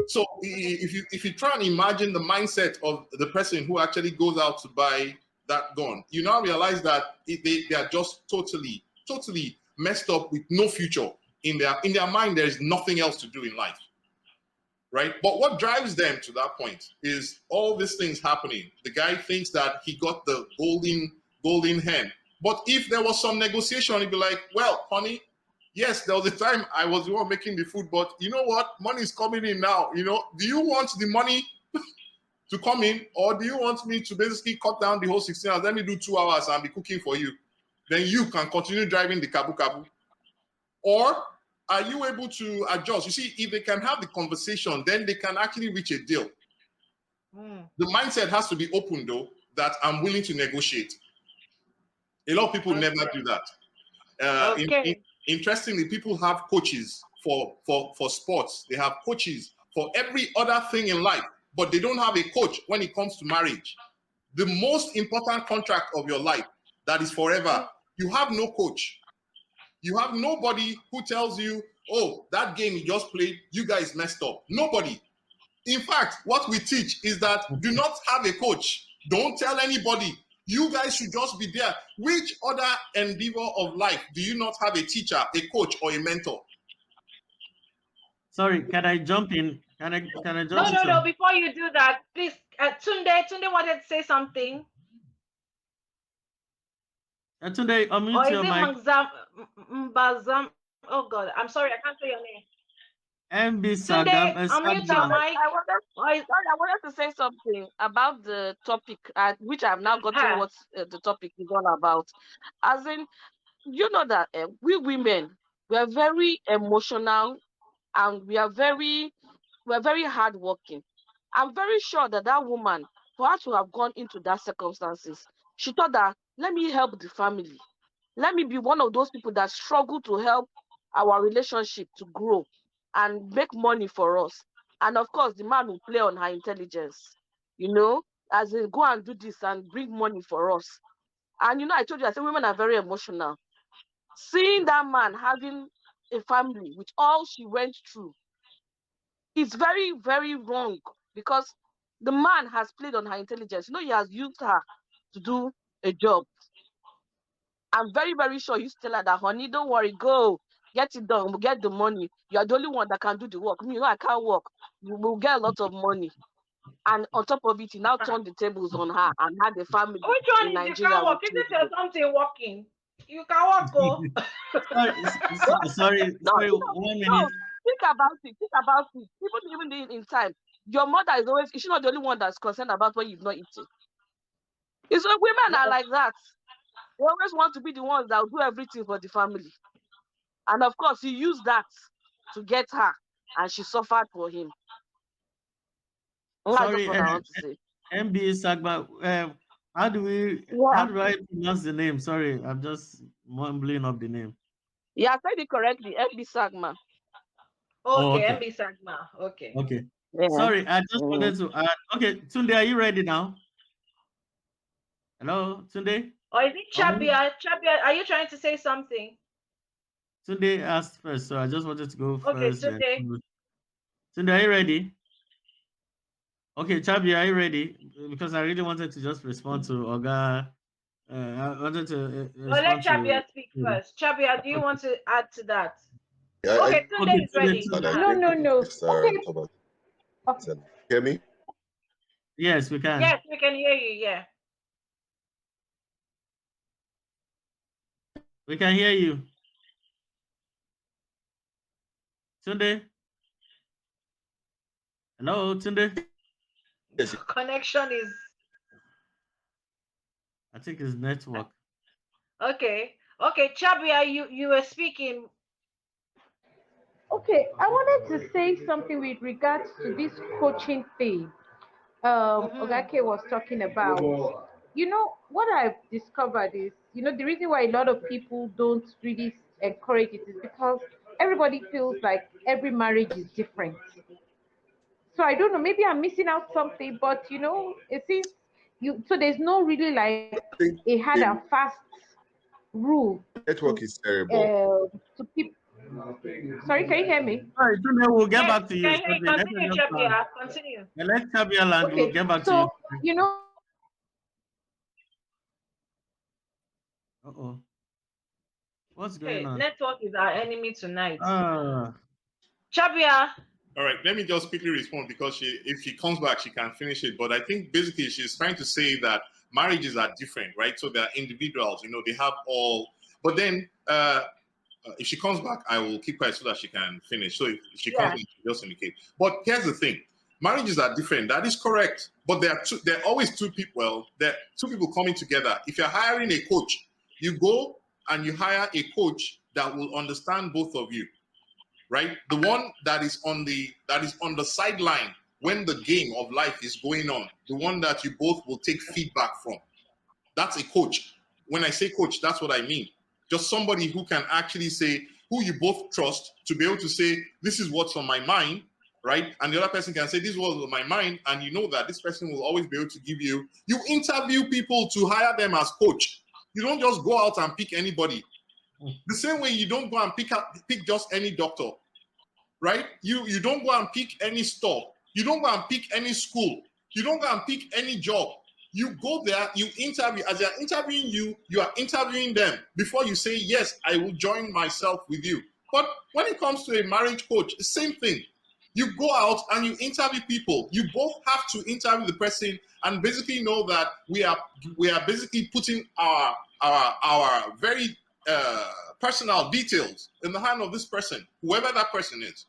So if you try and imagine the mindset of the person who actually goes out to buy that gun, you now realize that they are just totally messed up with no future. In their mind, there is nothing else to do in life. Right? But what drives them to that point is all these things happening. The guy thinks that he got the golden hen. But if there was some negotiation, he'd be like, well, honey, yes, there was a time I was the one making the food, but you know what? Money is coming in now. Do you want the money to come in, or do you want me to basically cut down the whole 16 hours? Let me do 2 hours and be cooking for you. Then you can continue driving the kabu. Or are you able to adjust? You see, if they can have the conversation, then they can actually reach a deal. The mindset has to be open, though, that I'm willing to negotiate. A lot of people never do that. Interestingly, people have coaches for sports. They have coaches for every other thing in life, but they don't have a coach when it comes to marriage. The most important contract of your life that is forever, you have no coach. You have nobody who tells you, oh, that game you just played, you guys messed up. Nobody. In fact, what we teach is that do not have a coach. Don't tell anybody. You guys should just be there. Which other endeavor of life do you not have a teacher, a coach, or a mentor?
Sorry, can I jump in? Can I jump in?
No. Before you do that, please, Tunde wanted to say something.
Tunde, unmute
Or is
your
it
mic.
Mbazam? Oh God, I'm sorry, I can't say your name.
MB
Tunde, unmute your mic.
I wanted to say something about the topic, which I've now gotten what the topic is all about. As in, you know that we women, we are very emotional, and we're very hardworking. I'm very sure that woman, for her to have gone into that circumstances, she thought that, let me help the family. Let me be one of those people that struggle to help our relationship to grow and make money for us. And of course, the man will play on her intelligence, as in go and do this and bring money for us. And I told you, I said women are very emotional. Seeing that man having a family with all she went through, it's very, very wrong, because the man has played on her intelligence. He has used her to do a job. I'm very, very sure you tell her that, honey, don't worry, go, get it done, we'll get the money. You're the only one that can do the work. I can't work. You will get a lot of money. And on top of it, he now turned the tables on her and had a family.
Which one
in
is
Nigeria.
You can't work? Isn't there something working? You can work, go.
Sorry, 1 minute.
No, think about it. Even in time, your mother is she not the only one that's concerned about what you've not eaten? It's like women are like that. They always want to be the ones that will do everything for the family. And of course, he used that to get her, and she suffered for him.
Sorry,
that's what I want to say.
MB Sagba, how do I pronounce the name? Sorry, I'm just mumbling up the name.
Yeah, I said it correctly. MB Sagma.
Okay, MB Sagma. Okay.
Yeah.
Sorry, I just wanted to add. Okay, Tunde, are you ready now? Hello, Tunde?
Or is it Chabia? Chabia, are you trying to say something?
Tunde asked first, so I just wanted to go
Okay,
first.
today.
Tunde, are you ready? Okay, Chabi, are you ready? Because I really wanted to just respond to Oga. I wanted to
Well, let
respond
Chabia
to.
speak first. Chabia, do you want to add to that?
Yeah,
Okay, Tunde
Okay,
is ready.
Tunde.
I
No,
agree
no,
with
no.
Mr.
Okay.
Thomas.
Okay.
Hear me?
Yes, we can.
Yes, we can hear you. Yeah.
We can hear you. Tunde? Hello, Tunde?
Yes.
Connection is
I think it's network.
okay. Okay, Chabia, you were speaking.
Okay, I wanted to say something with regards to this coaching thing. Ogake was talking about. You know, what I've discovered is, the reason why a lot of people don't really encourage it is because everybody feels like every marriage is different. So I don't know, maybe I'm missing out something, but it seems so there's no really like
I think
a hard and fast rule
network
to
is terrible.
people. Sorry, can you hear me?
All right, Tunde, we'll get
Yes,
back to
we
you.
can hear you.
Let us
Continue,
just land.
Chabia. Continue.
Yeah, let Chabia land. We'll
Okay,
get back to
so
you.
you know,
Uh-oh. What's going
Okay,
on?
network is our enemy tonight.
Ah.
Chabia.
All right, let me just quickly respond because if she comes back, she can finish it. But I think basically she's trying to say that marriages are different, right? So they're individuals, they have all. But then if she comes back, I will keep quiet so that she can finish. So if she comes
Yeah.
back, just indicate. But here's the thing: marriages are different. That is correct. But there are always two people. Well, there are two people coming together. If you're hiring a coach, you go and you hire a coach that will understand both of you, right? The one that is on the sideline when the game of life is going on, the one that you both will take feedback from. That's a coach. When I say coach, that's what I mean. Just somebody who can actually say, who you both trust to be able to say, this is what's on my mind, right? And the other person can say, this is what's on my mind. And you know that this person will always be able to give you interview people to hire them as coach. You don't just go out and pick anybody. The same way you don't go and pick just any doctor, right? You don't go and pick any store. You don't go and pick any school. You don't go and pick any job. You go there, you interview. As they're interviewing you, you are interviewing them before you say, yes, I will join myself with you. But when it comes to a marriage coach, the same thing. You go out and you interview people. You both have to interview the person and basically know that we are basically putting our very personal details in the hand of this person, whoever that person is.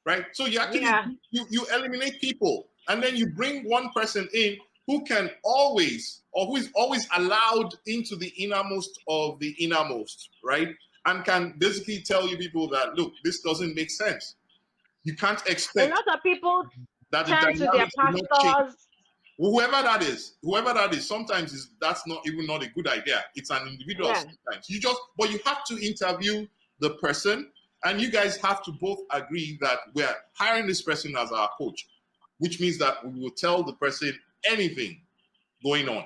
Right? So you actually you eliminate people and then you bring one person in who can always, or who is always allowed into the innermost of the innermost, right? And can basically tell you people that, look, this doesn't make sense. You can't
A
expect
lot of people
that the
turn to their
dynamics will not change.
pastors.
Whoever that is, sometimes that's not a good idea. It's an individual sometimes. But you have to interview the person, and you guys have to both agree that we're hiring this person as our coach, which means that we will tell the person anything going on,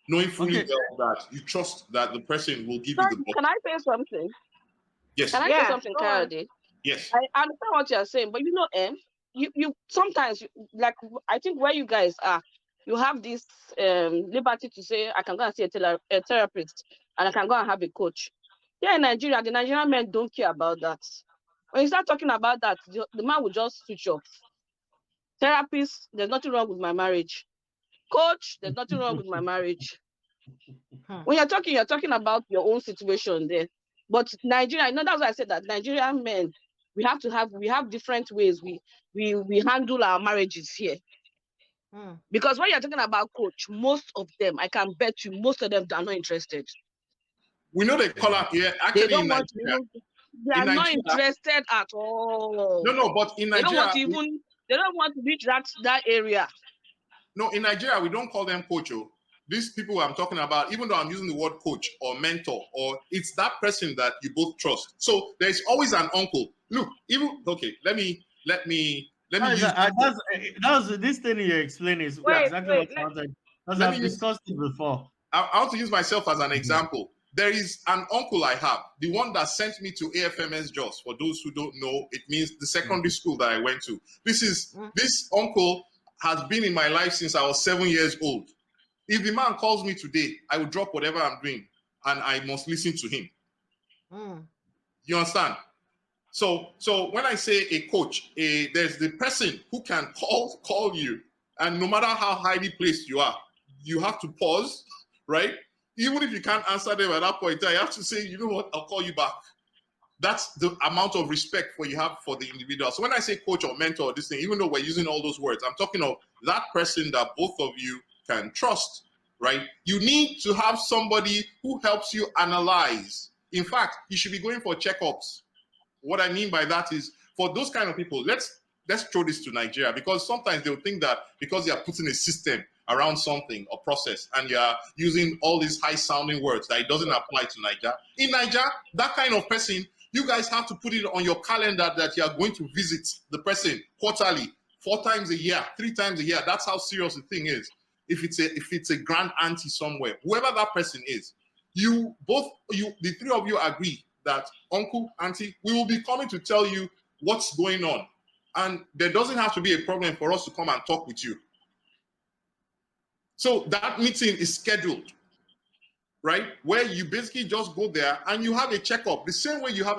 knowing fully well that you trust that the person will give you the best.
Can I say something?
Yes.
Can I say something, Kayode?
Yes.
I understand what you're saying, but you sometimes, like, I think where you guys are, you have this liberty to say, I can go and see a therapist and I can go and have a coach. Here in Nigeria, the Nigerian men don't care about that. When you start talking about that, the man will just switch off. Therapist, there's nothing wrong with my marriage. Coach, there's nothing wrong with my marriage. When you're talking about your own situation there. But Nigeria, that's why I said that Nigerian men, we have different ways we handle our marriages here. Because when you're talking about coach, most of them, I can bet you, most of them are not interested.
We know they call out here. Actually,
they don't want to, they are not interested at all.
No, but in Nigeria,
they don't want to reach that area.
No, in Nigeria, we don't call them coach. These people I'm talking about, even though I'm using the word coach or mentor, or it's that person that you both trust. So there's always an uncle. Look, let me let me use
that's this thing you explain is exactly what I wanted. Because I've discussed it before.
I want to use myself as an example. There is an uncle I have, the one that sent me to AFMS Jos. For those who don't know, it means the secondary school that I went to. This uncle has been in my life since I was 7 years old. If the man calls me today, I will drop whatever I'm doing and I must listen to him. You understand? So when I say a coach, there's the person who can call you, and no matter how highly placed you are, you have to pause, right? Even if you can't answer them at that point, you have to say, you know what, I'll call you back. That's the amount of respect you have for the individual. So when I say coach or mentor or this thing, even though we're using all those words, I'm talking of that person that both of you can trust, right? You need to have somebody who helps you analyze. In fact, you should be going for checkups. What I mean by that is, for those kind of people, let's throw this to Nigeria, because sometimes they'll think that because they are putting a system around something or process and you're using all these high-sounding words, that it doesn't apply to Nigeria. In Nigeria, that kind of person, you guys have to put it on your calendar that you are going to visit the person quarterly, 4 times a year, 3 times a year. That's how serious the thing is. If it's a grand auntie somewhere, whoever that person is, the 3 of you agree that uncle, auntie, we will be coming to tell you what's going on. And there doesn't have to be a problem for us to come and talk with you. So that meeting is scheduled, right? Where you basically just go there and you have a checkup, the same way you have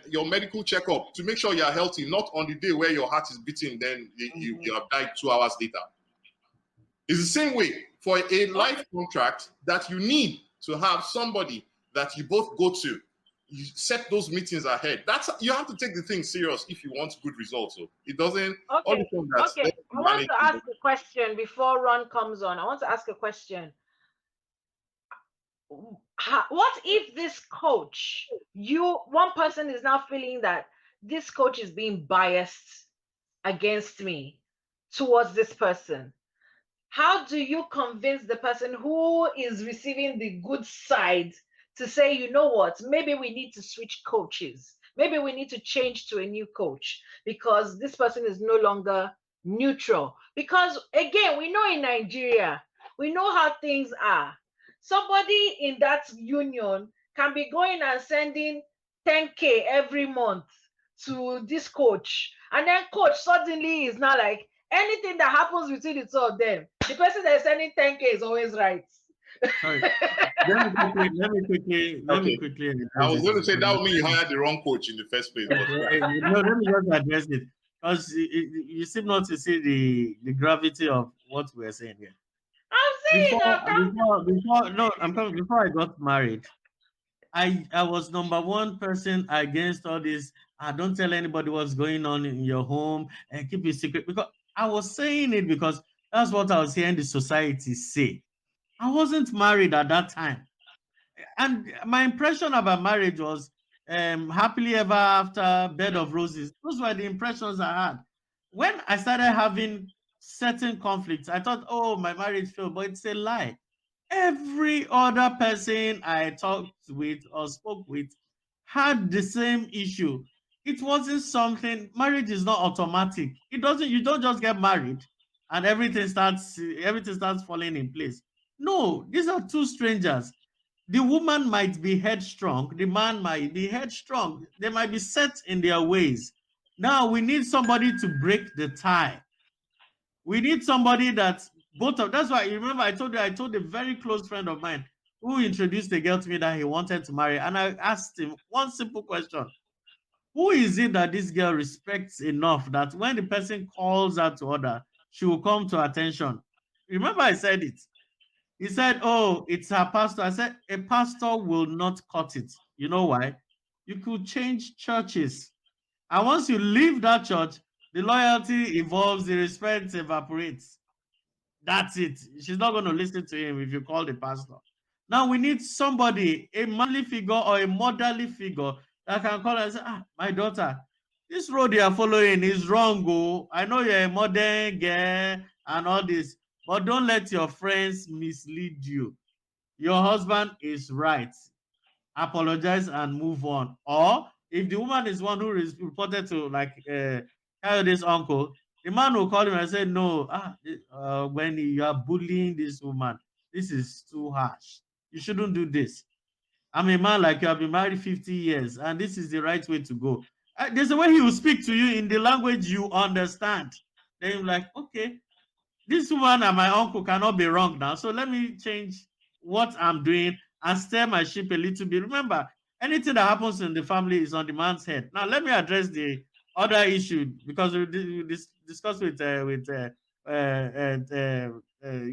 your medical checkup to make sure you are healthy, not on the day where your heart is beating, then you have died 2 hours later. It's the same way for a life contract that you need to have somebody that you both go to. You set those meetings ahead. You have to take the thing serious if you want good results. So it doesn't.
Okay. I want to ask a question before Ron comes on. I want to ask a question. What if this coach, one person is now feeling that this coach is being biased against me towards this person? How do you convince the person who is receiving the good side to say, you know what, maybe we need to switch coaches. Maybe we need to change to a new coach because this person is no longer neutral. Because again, we know in Nigeria, we know how things are. Somebody in that union can be going and sending 10K every month to this coach. And then coach suddenly is now like, anything that happens between the 2 of them, the person that is sending 10K is always right.
Sorry. Let me quickly.
I was going to say that would mean you hired the wrong coach in the first place.
No, let me just address it, because you seem not to see the gravity of what we're saying here.
I'm saying
before I got married, I was number 1 person against all this. Don't tell anybody what's going on in your home and keep it secret, because I was saying it because that's what I was hearing the society say. I wasn't married at that time. And my impression about marriage was happily ever after, bed of roses. Those were the impressions I had. When I started having certain conflicts, I thought, oh, my marriage failed, but it's a lie. Every other person I talked with or spoke with had the same issue. It wasn't something, marriage is not automatic. You don't just get married and everything starts falling in place. No, these are 2 strangers. The woman might be headstrong, the man might be headstrong. They might be set in their ways. Now we need somebody to break the tie. We need somebody that's why you remember I told a very close friend of mine who introduced a girl to me that he wanted to marry, and I asked him one simple question: who is it that this girl respects enough that when the person calls her to order, she will come to attention? Remember I said it. He said, oh, it's her pastor. I said, a pastor will not cut it. You know why? You could change churches. And once you leave that church, the loyalty evolves, the respect evaporates. That's it. She's not going to listen to him if you call the pastor. Now we need somebody, a manly figure or a motherly figure that can call and say, my daughter, this road you are following is wrong. Oh, I know you're a modern girl and all this, but don't let your friends mislead you. Your husband is right. Apologize and move on. Or if the woman is one who is reported to, like Kayode's uncle, The man will call him and say, no, when you are bullying this woman, this is too harsh. You shouldn't do this. I'm a man like you, have been married 50 years, and this is the right way to go. There's a way he will speak to you in the language you understand. Then you're like, okay, this woman and my uncle cannot be wrong now. So let me change what I'm doing and steer my ship a little bit. Remember, anything that happens in the family is on the man's head. Now, let me address the other issue, because we discussed with the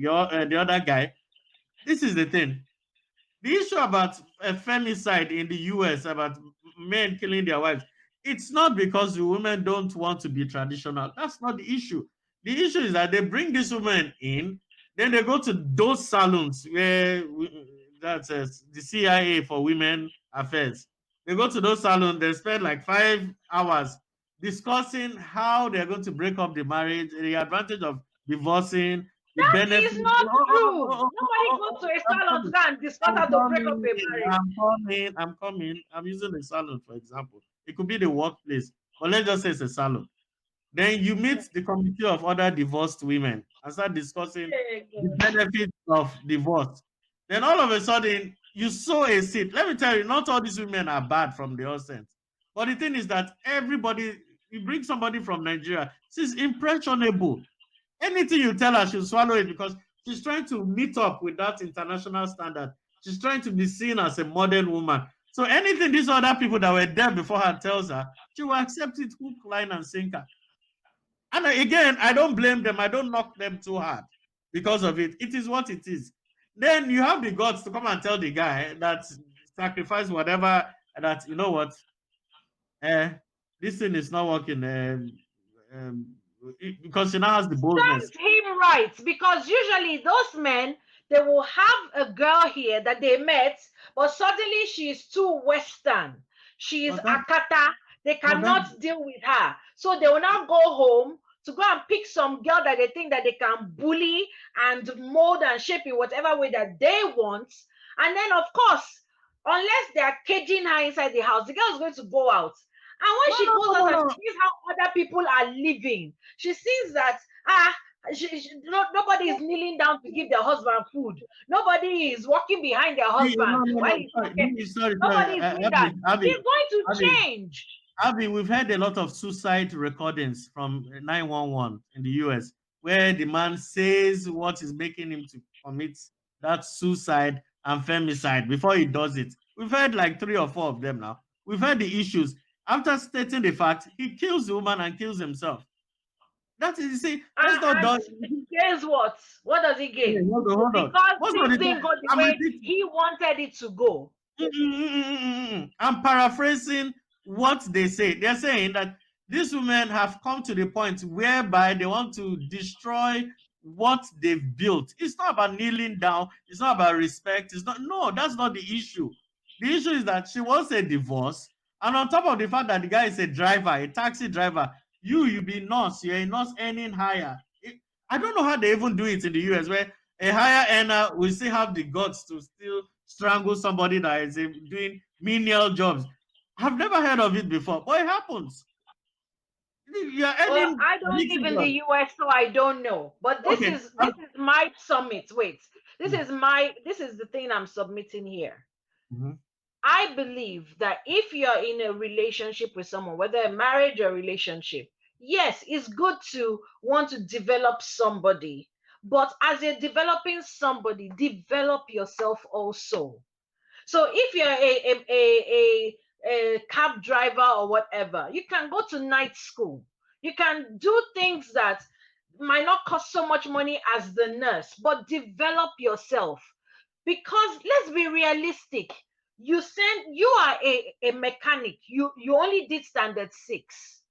other guy. This is the thing. The issue about a femicide in the US, about men killing their wives, it's not because the women don't want to be traditional. That's not the issue. The issue is that they bring these women in, then they go to those salons where that's the CIA for women affairs. They go to those salons, they spend like 5 hours discussing how they're going to break up the marriage, the advantage of divorcing, the
That
benefit.
is not true. Nobody goes to a salon to go and discuss how to break up a marriage.
I'm coming. I'm using a salon, for example. It could be the workplace, but let's just say it's a salon. Then you meet the committee of other divorced women and start discussing the benefits of divorce. Then all of a sudden, you sow a seed. Let me tell you, not all these women are bad from the onset. But the thing is that everybody, you bring somebody from Nigeria, she's impressionable. Anything you tell her, she'll swallow it, because she's trying to meet up with that international standard. She's trying to be seen as a modern woman. So anything these other people that were there before her tells her, she will accept it hook, line, and sinker. And again, I don't blame them. I don't knock them too hard because of it. It is what it is. Then you have the guts to come and tell the guy that sacrifice whatever, that, you know what, this thing is not working. Because she now has the boldness.
Stand him right, because usually those men, they will have a girl here that they met, but suddenly she is too Western. She is Akata. They cannot deal with her. So they will now go home to go and pick some girl that they think that they can bully and mold and shape in whatever way that they want. And then, of course, unless they are caging her inside the house, the girl is going to go out. And when she goes out and sees how other people are living, she sees that nobody is kneeling down to give their husband food. Nobody is walking behind their husband. Nobody is doing that. He's going to change.
Abi, we've heard a lot of suicide recordings from 911 in the US, where the man says what is making him to commit that suicide and femicide before he does it. We've heard like 3 or 4 of them now. We've heard the issues. After stating the fact, he kills the woman and kills himself. That is, you see, that's not done.
He gains what? What does he gain?
Hold on.
Because this thing got the way he wanted it to go.
I'm paraphrasing what they say. They're saying that these women have come to the point whereby they want to destroy what they've built. It's not about kneeling down. It's not about respect. It's not. No, that's not the issue. The issue is that she wants a divorce. And on top of the fact that the guy is a driver, a taxi driver, you be nurse, you're a nurse earning higher. I don't know how they even do it in the US, where a higher earner will still have the guts to still strangle somebody that is doing menial jobs. I've never heard of it before, but it happens.
Well, I don't live in the US, so I don't know. But this is my summit. Wait, this is the thing I'm submitting here.
Mm-hmm.
I believe that if you're in a relationship with someone, whether a marriage or a relationship, yes, it's good to want to develop somebody. But as you're developing somebody, develop yourself also. So if you're a cab driver or whatever, you can go to night school. You can do things that might not cost so much money as the nurse, but develop yourself. Because let's be realistic. You are a mechanic. You only did standard 6.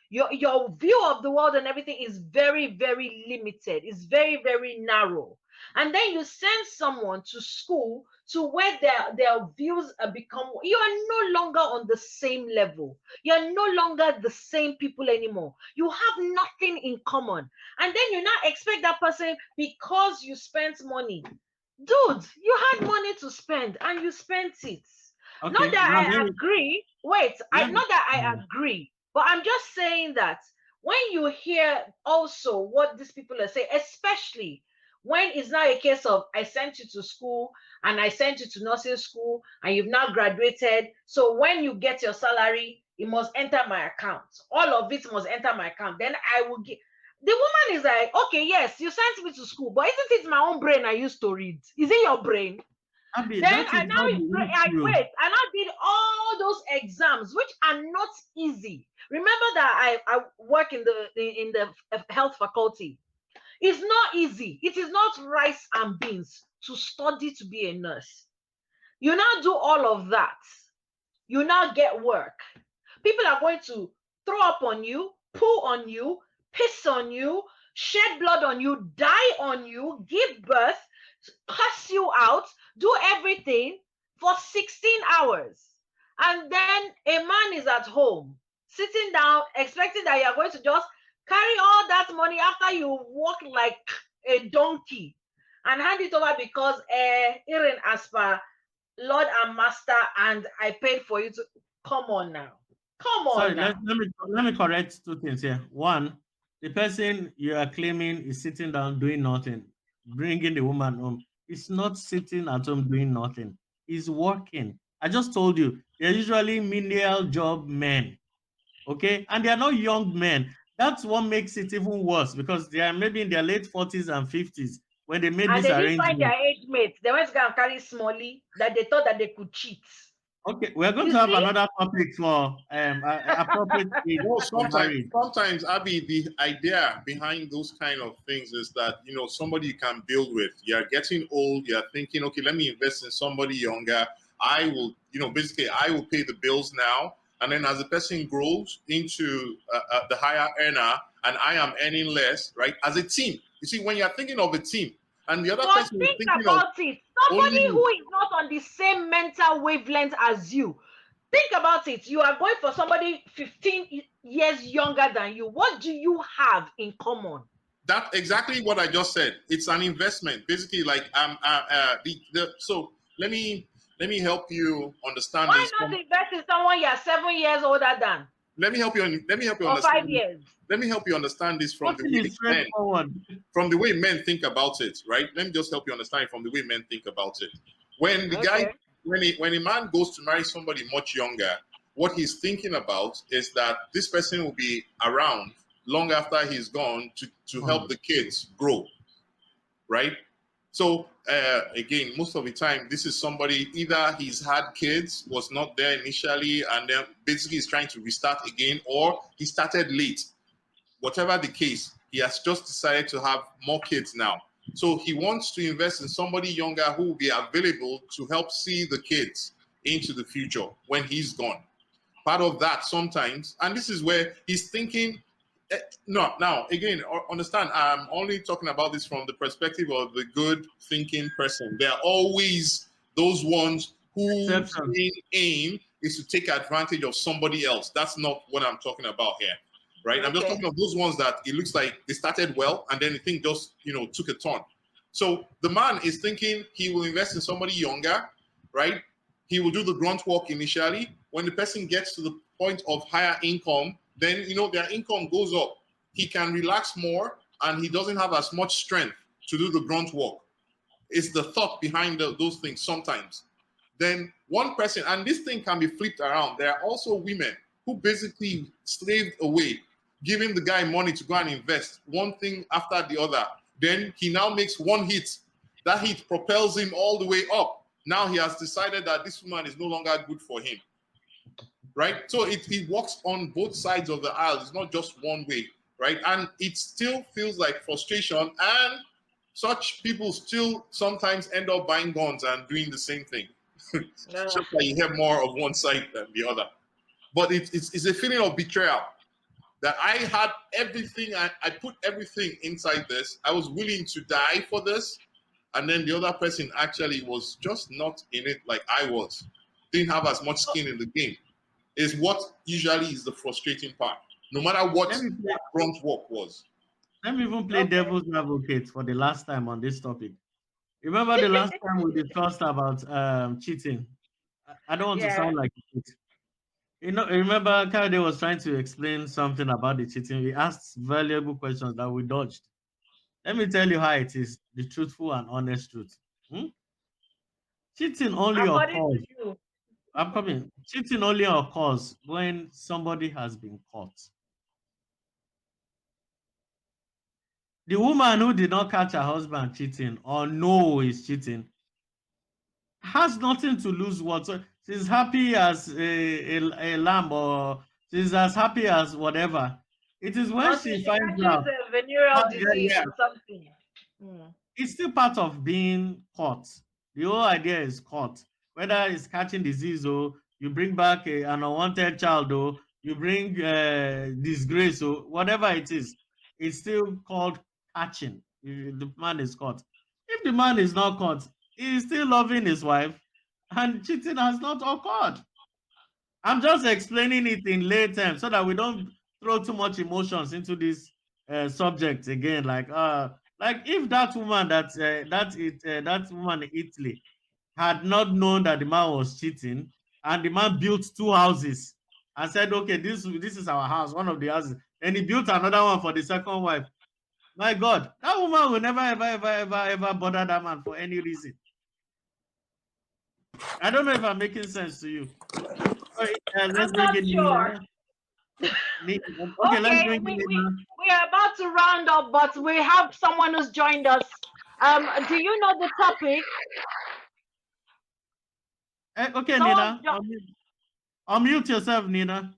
Your view of the world and everything is very, very limited. It's very, very narrow. And then you send someone to school to where their views are become. You are no longer on the same level. You're no longer the same people anymore. You have nothing in common. And then you now expect that person, because you spent money. Dude, you had money to spend and you spent it. Okay, not that I agree. Wait, not that I agree, but I'm just saying that when you hear also what these people are saying, especially when it's now a case of I sent you to school and I sent you to nursing school and you've now graduated. So when you get your salary, it must enter my account. All of it must enter my account. Then I will get. The woman is like, okay, yes, you sent me to school, but isn't it my own brain I used to read? Is it your brain?
Abi,
Then
that
I
is
now
not the
I
issue.
wait, and I did all those exams, which are not easy. Remember that I work in the health faculty. It's not easy. It is not rice and beans to study to be a nurse. You now do all of that. You now get work. People are going to throw up on you, poo on you, piss on you, shed blood on you, die on you, give birth, cuss you out, do everything for 16 hours. And then a man is at home, sitting down, expecting that you are going to just carry all that money after you walk like a donkey and hand it over because Erin as per Lord and Master, and I paid for you to come on now. Come on
Sorry,
now.
let me correct two things here. One, the person you are claiming is sitting down doing nothing, bringing the woman home. It's not sitting at home doing nothing. He's working. I just told you, they're usually menial job men, okay? And they are not young men. That's what makes it even worse because they are maybe in their late 40s and 50s when they made
And
this
they didn't find
arrangement.
their age mates. They went to go and carry Smalley that they thought that they could cheat.
Okay, we're going
You
to have
see?
another topic for appropriate age
Well,
for marriage.
sometimes, Abby, the idea behind those kind of things is that, you know, somebody you can build with. You're getting old. You're thinking, okay, let me invest in somebody younger. I will, you know, basically, I will pay the bills now. And then as the person grows into the higher earner and I am earning less, right? As a team. You see, when you're thinking of a team and the other
But
person is
think
thinking of
about it. Somebody
only
who is not on the same mental wavelength as you. Think about it. You are going for somebody 15 years younger than you. What do you have in common?
that's exactly what I just said. It's an investment, basically. Like so let me help you understand
Why
this.
not invest in someone you're 7 years older than?
Let me help you
Or
understand.
5 years.
Let me help you understand this from the
Nothing
way
is straightforward.
men think about it, right? Let me just help you understand it from the way men think about it. When the guy,
Okay.
when a man goes to marry somebody much younger, what he's thinking about is that this person will be around long after he's gone to help the kids grow, right? So again, most of the time, this is somebody either he's had kids, was not there initially, and then basically he's trying to restart again, or he started late. Whatever the case, he has just decided to have more kids now. So he wants to invest in somebody younger who will be available to help see the kids into the future when he's gone. Part of that sometimes, and this is where he's thinking, no, now again, understand, I'm only talking about this from the perspective of the good thinking person. There are always those ones whose main aim is to take advantage of somebody else. That's not what I'm talking about here. Right? I'm just
Okay.
talking of those ones that it looks like they started well and then the thing just, you know, took a turn. So the man is thinking he will invest in somebody younger, right? He will do the grunt work initially. When the person gets to the point of higher income, then, you know, their income goes up. He can relax more and he doesn't have as much strength to do the grunt work. It's the thought behind those things sometimes. Then one person, and this thing can be flipped around. There are also women who basically slaved away, giving the guy money to go and invest one thing after the other. Then he now makes one hit. That hit propels him all the way up. Now he has decided that this woman is no longer good for him. Right? So it works on both sides of the aisle. It's not just one way. Right? And it still feels like frustration. And such people still sometimes end up buying guns and doing the same thing. Just like you hear more of one side than the other. But it's a feeling of betrayal that I had everything, I put everything inside this. I was willing to die for this. And then the other person actually was just not in it like I was. Didn't have as much skin in the game. Is what usually is the frustrating part. No matter what that front work was.
Let me even play devil's advocate for the last time on this topic. Remember the last time we discussed about cheating? I don't want to sound like it. You know, remember Kayode was trying to explain something about the cheating. We asked valuable questions that we dodged. Let me tell you how it is, the truthful and honest truth. Hmm? Cheating only
According to
occurs.
you.
I'm coming. Cheating only occurs when somebody has been caught. The woman who did not catch her husband cheating or know is cheating has nothing to lose whatsoever. She's happy as a lamb, or she's as happy as whatever. It is when
Until
she
she
finds
catches
out.
a venereal disease
Yeah,
or something. Hmm.
it's still part of being caught. The whole idea is caught. Whether it's catching disease or you bring back an unwanted child or you bring disgrace or whatever it is, it's still called catching. If the man is caught. If the man is not caught, he is still loving his wife and cheating has not occurred. I'm just explaining it in lay terms so that we don't throw too much emotions into this subject again. Like if that woman that woman in Italy had not known that the man was cheating, and the man built two houses and said, "Okay, this is our house, one of the houses," and he built another one for the second wife. My God, that woman will never ever bother that man for any reason. I don't know if I'm making sense to you. Let's
I'm
bring
not
in
sure.
Nina. Okay, let's
Okay,
bring in Nina.
we are about to round up, but we have someone who's joined us. Do you know the topic?
Okay,
Someone
Nina. Unmute yourself, Nina.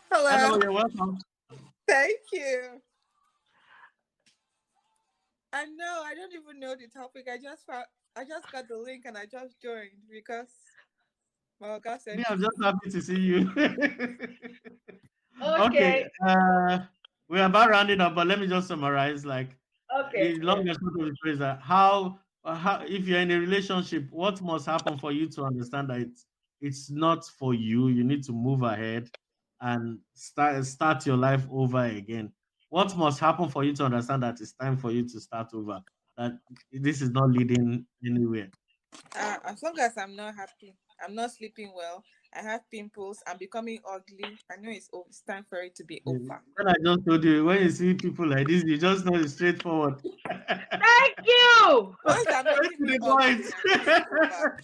Hello.
Hello, you're welcome.
Thank you. I know. I don't even know the topic. I just got the link and I just joined because my God said.
Me, I'm just happy to see you.
Okay.
We're about rounding up, but let me just summarize. Like,
Okay.
the long and short of the phrase that how if you're in a relationship, what must happen for you to understand that it's not for you? You need to move ahead and start your life over again. What must happen for you to understand that it's time for you to start over? That this is not leading anywhere.
As long as I'm not happy, I'm not sleeping well, I have pimples, I'm becoming ugly, I know it's time for it to be over.
When I just told you, when you see people like this, you just know it's straightforward.
Thank you.
Once I'm making me ugly, it's over.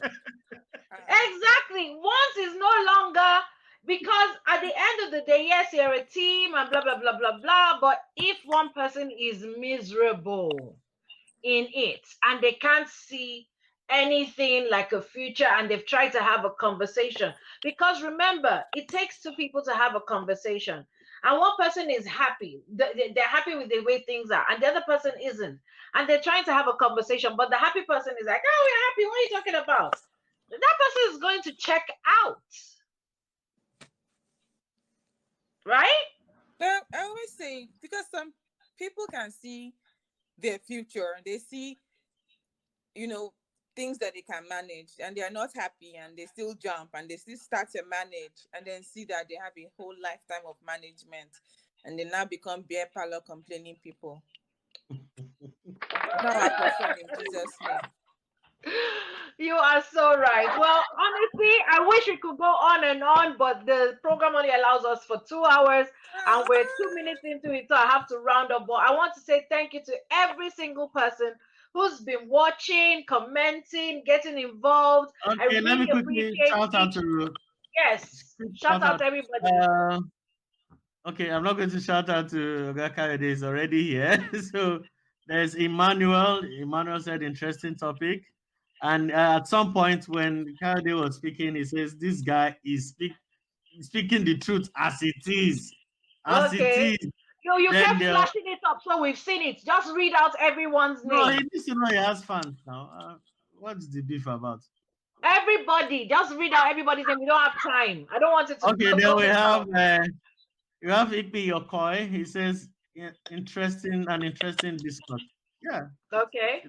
Exactly. Once is no longer, because at the end of the day, yes, you're a team and blah, blah, blah, blah, blah. But if one person is miserable in it and they can't see anything like a future and they've tried to have a conversation, because remember, it takes two people to have a conversation. And one person is happy, they're happy with the way things are, and the other person isn't. And they're trying to have a conversation, but the happy person is like, "Oh, we're happy. What are you talking about?" That person is going to check out. Right?
Well, I always say, because some people can see their future and they see, things that they can manage, and they are not happy and they still jump and they still start to manage and then see that they have a whole lifetime of management and they now become beer parlor complaining people. Now I portion in Jesus' name.
You are so right. Well, honestly, I wish we could go on and on, but the program only allows us for 2 hours and we're 2 minutes into it, so I have to round up. But I want to say thank you to every single person who's been watching, commenting, getting involved.
Okay,
I really
let me quickly
appreciate
shout out to
shout out to everybody.
Okay, I'm not going to shout out to Kayode, is already here. So there's Emmanuel. Emmanuel said interesting topic. And at some point when Kayode was speaking, he says this guy is speaking the truth as it is. As it is.
You kept flashing it up, so we've seen it. Just read out everyone's name.
No, he needs to know he has fans now. What's the beef about?
Everybody, just read out everybody's name. We don't have time. I don't want it to.
Okay, then we have you have Ikpi Yokoi. He says interesting discourse. Yeah.
Okay.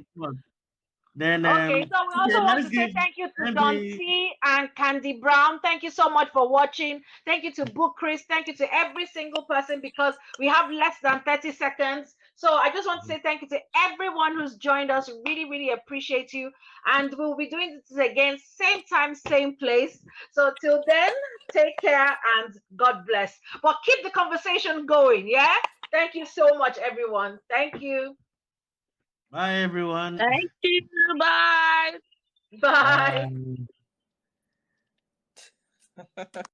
Then
okay, so we also want to say thank you to Don T and Candy Brown. Thank you so much for watching. Thank you to Book Chris. Thank you to every single person, because we have less than 30 seconds. So I just want to say thank you to everyone who's joined us. Really, really appreciate you. And we'll be doing this again, same time, same place. So till then, take care and God bless. But keep the conversation going, yeah? Thank you so much, everyone. Thank you.
Bye, everyone.
Thank you. Bye.
Bye.
Bye.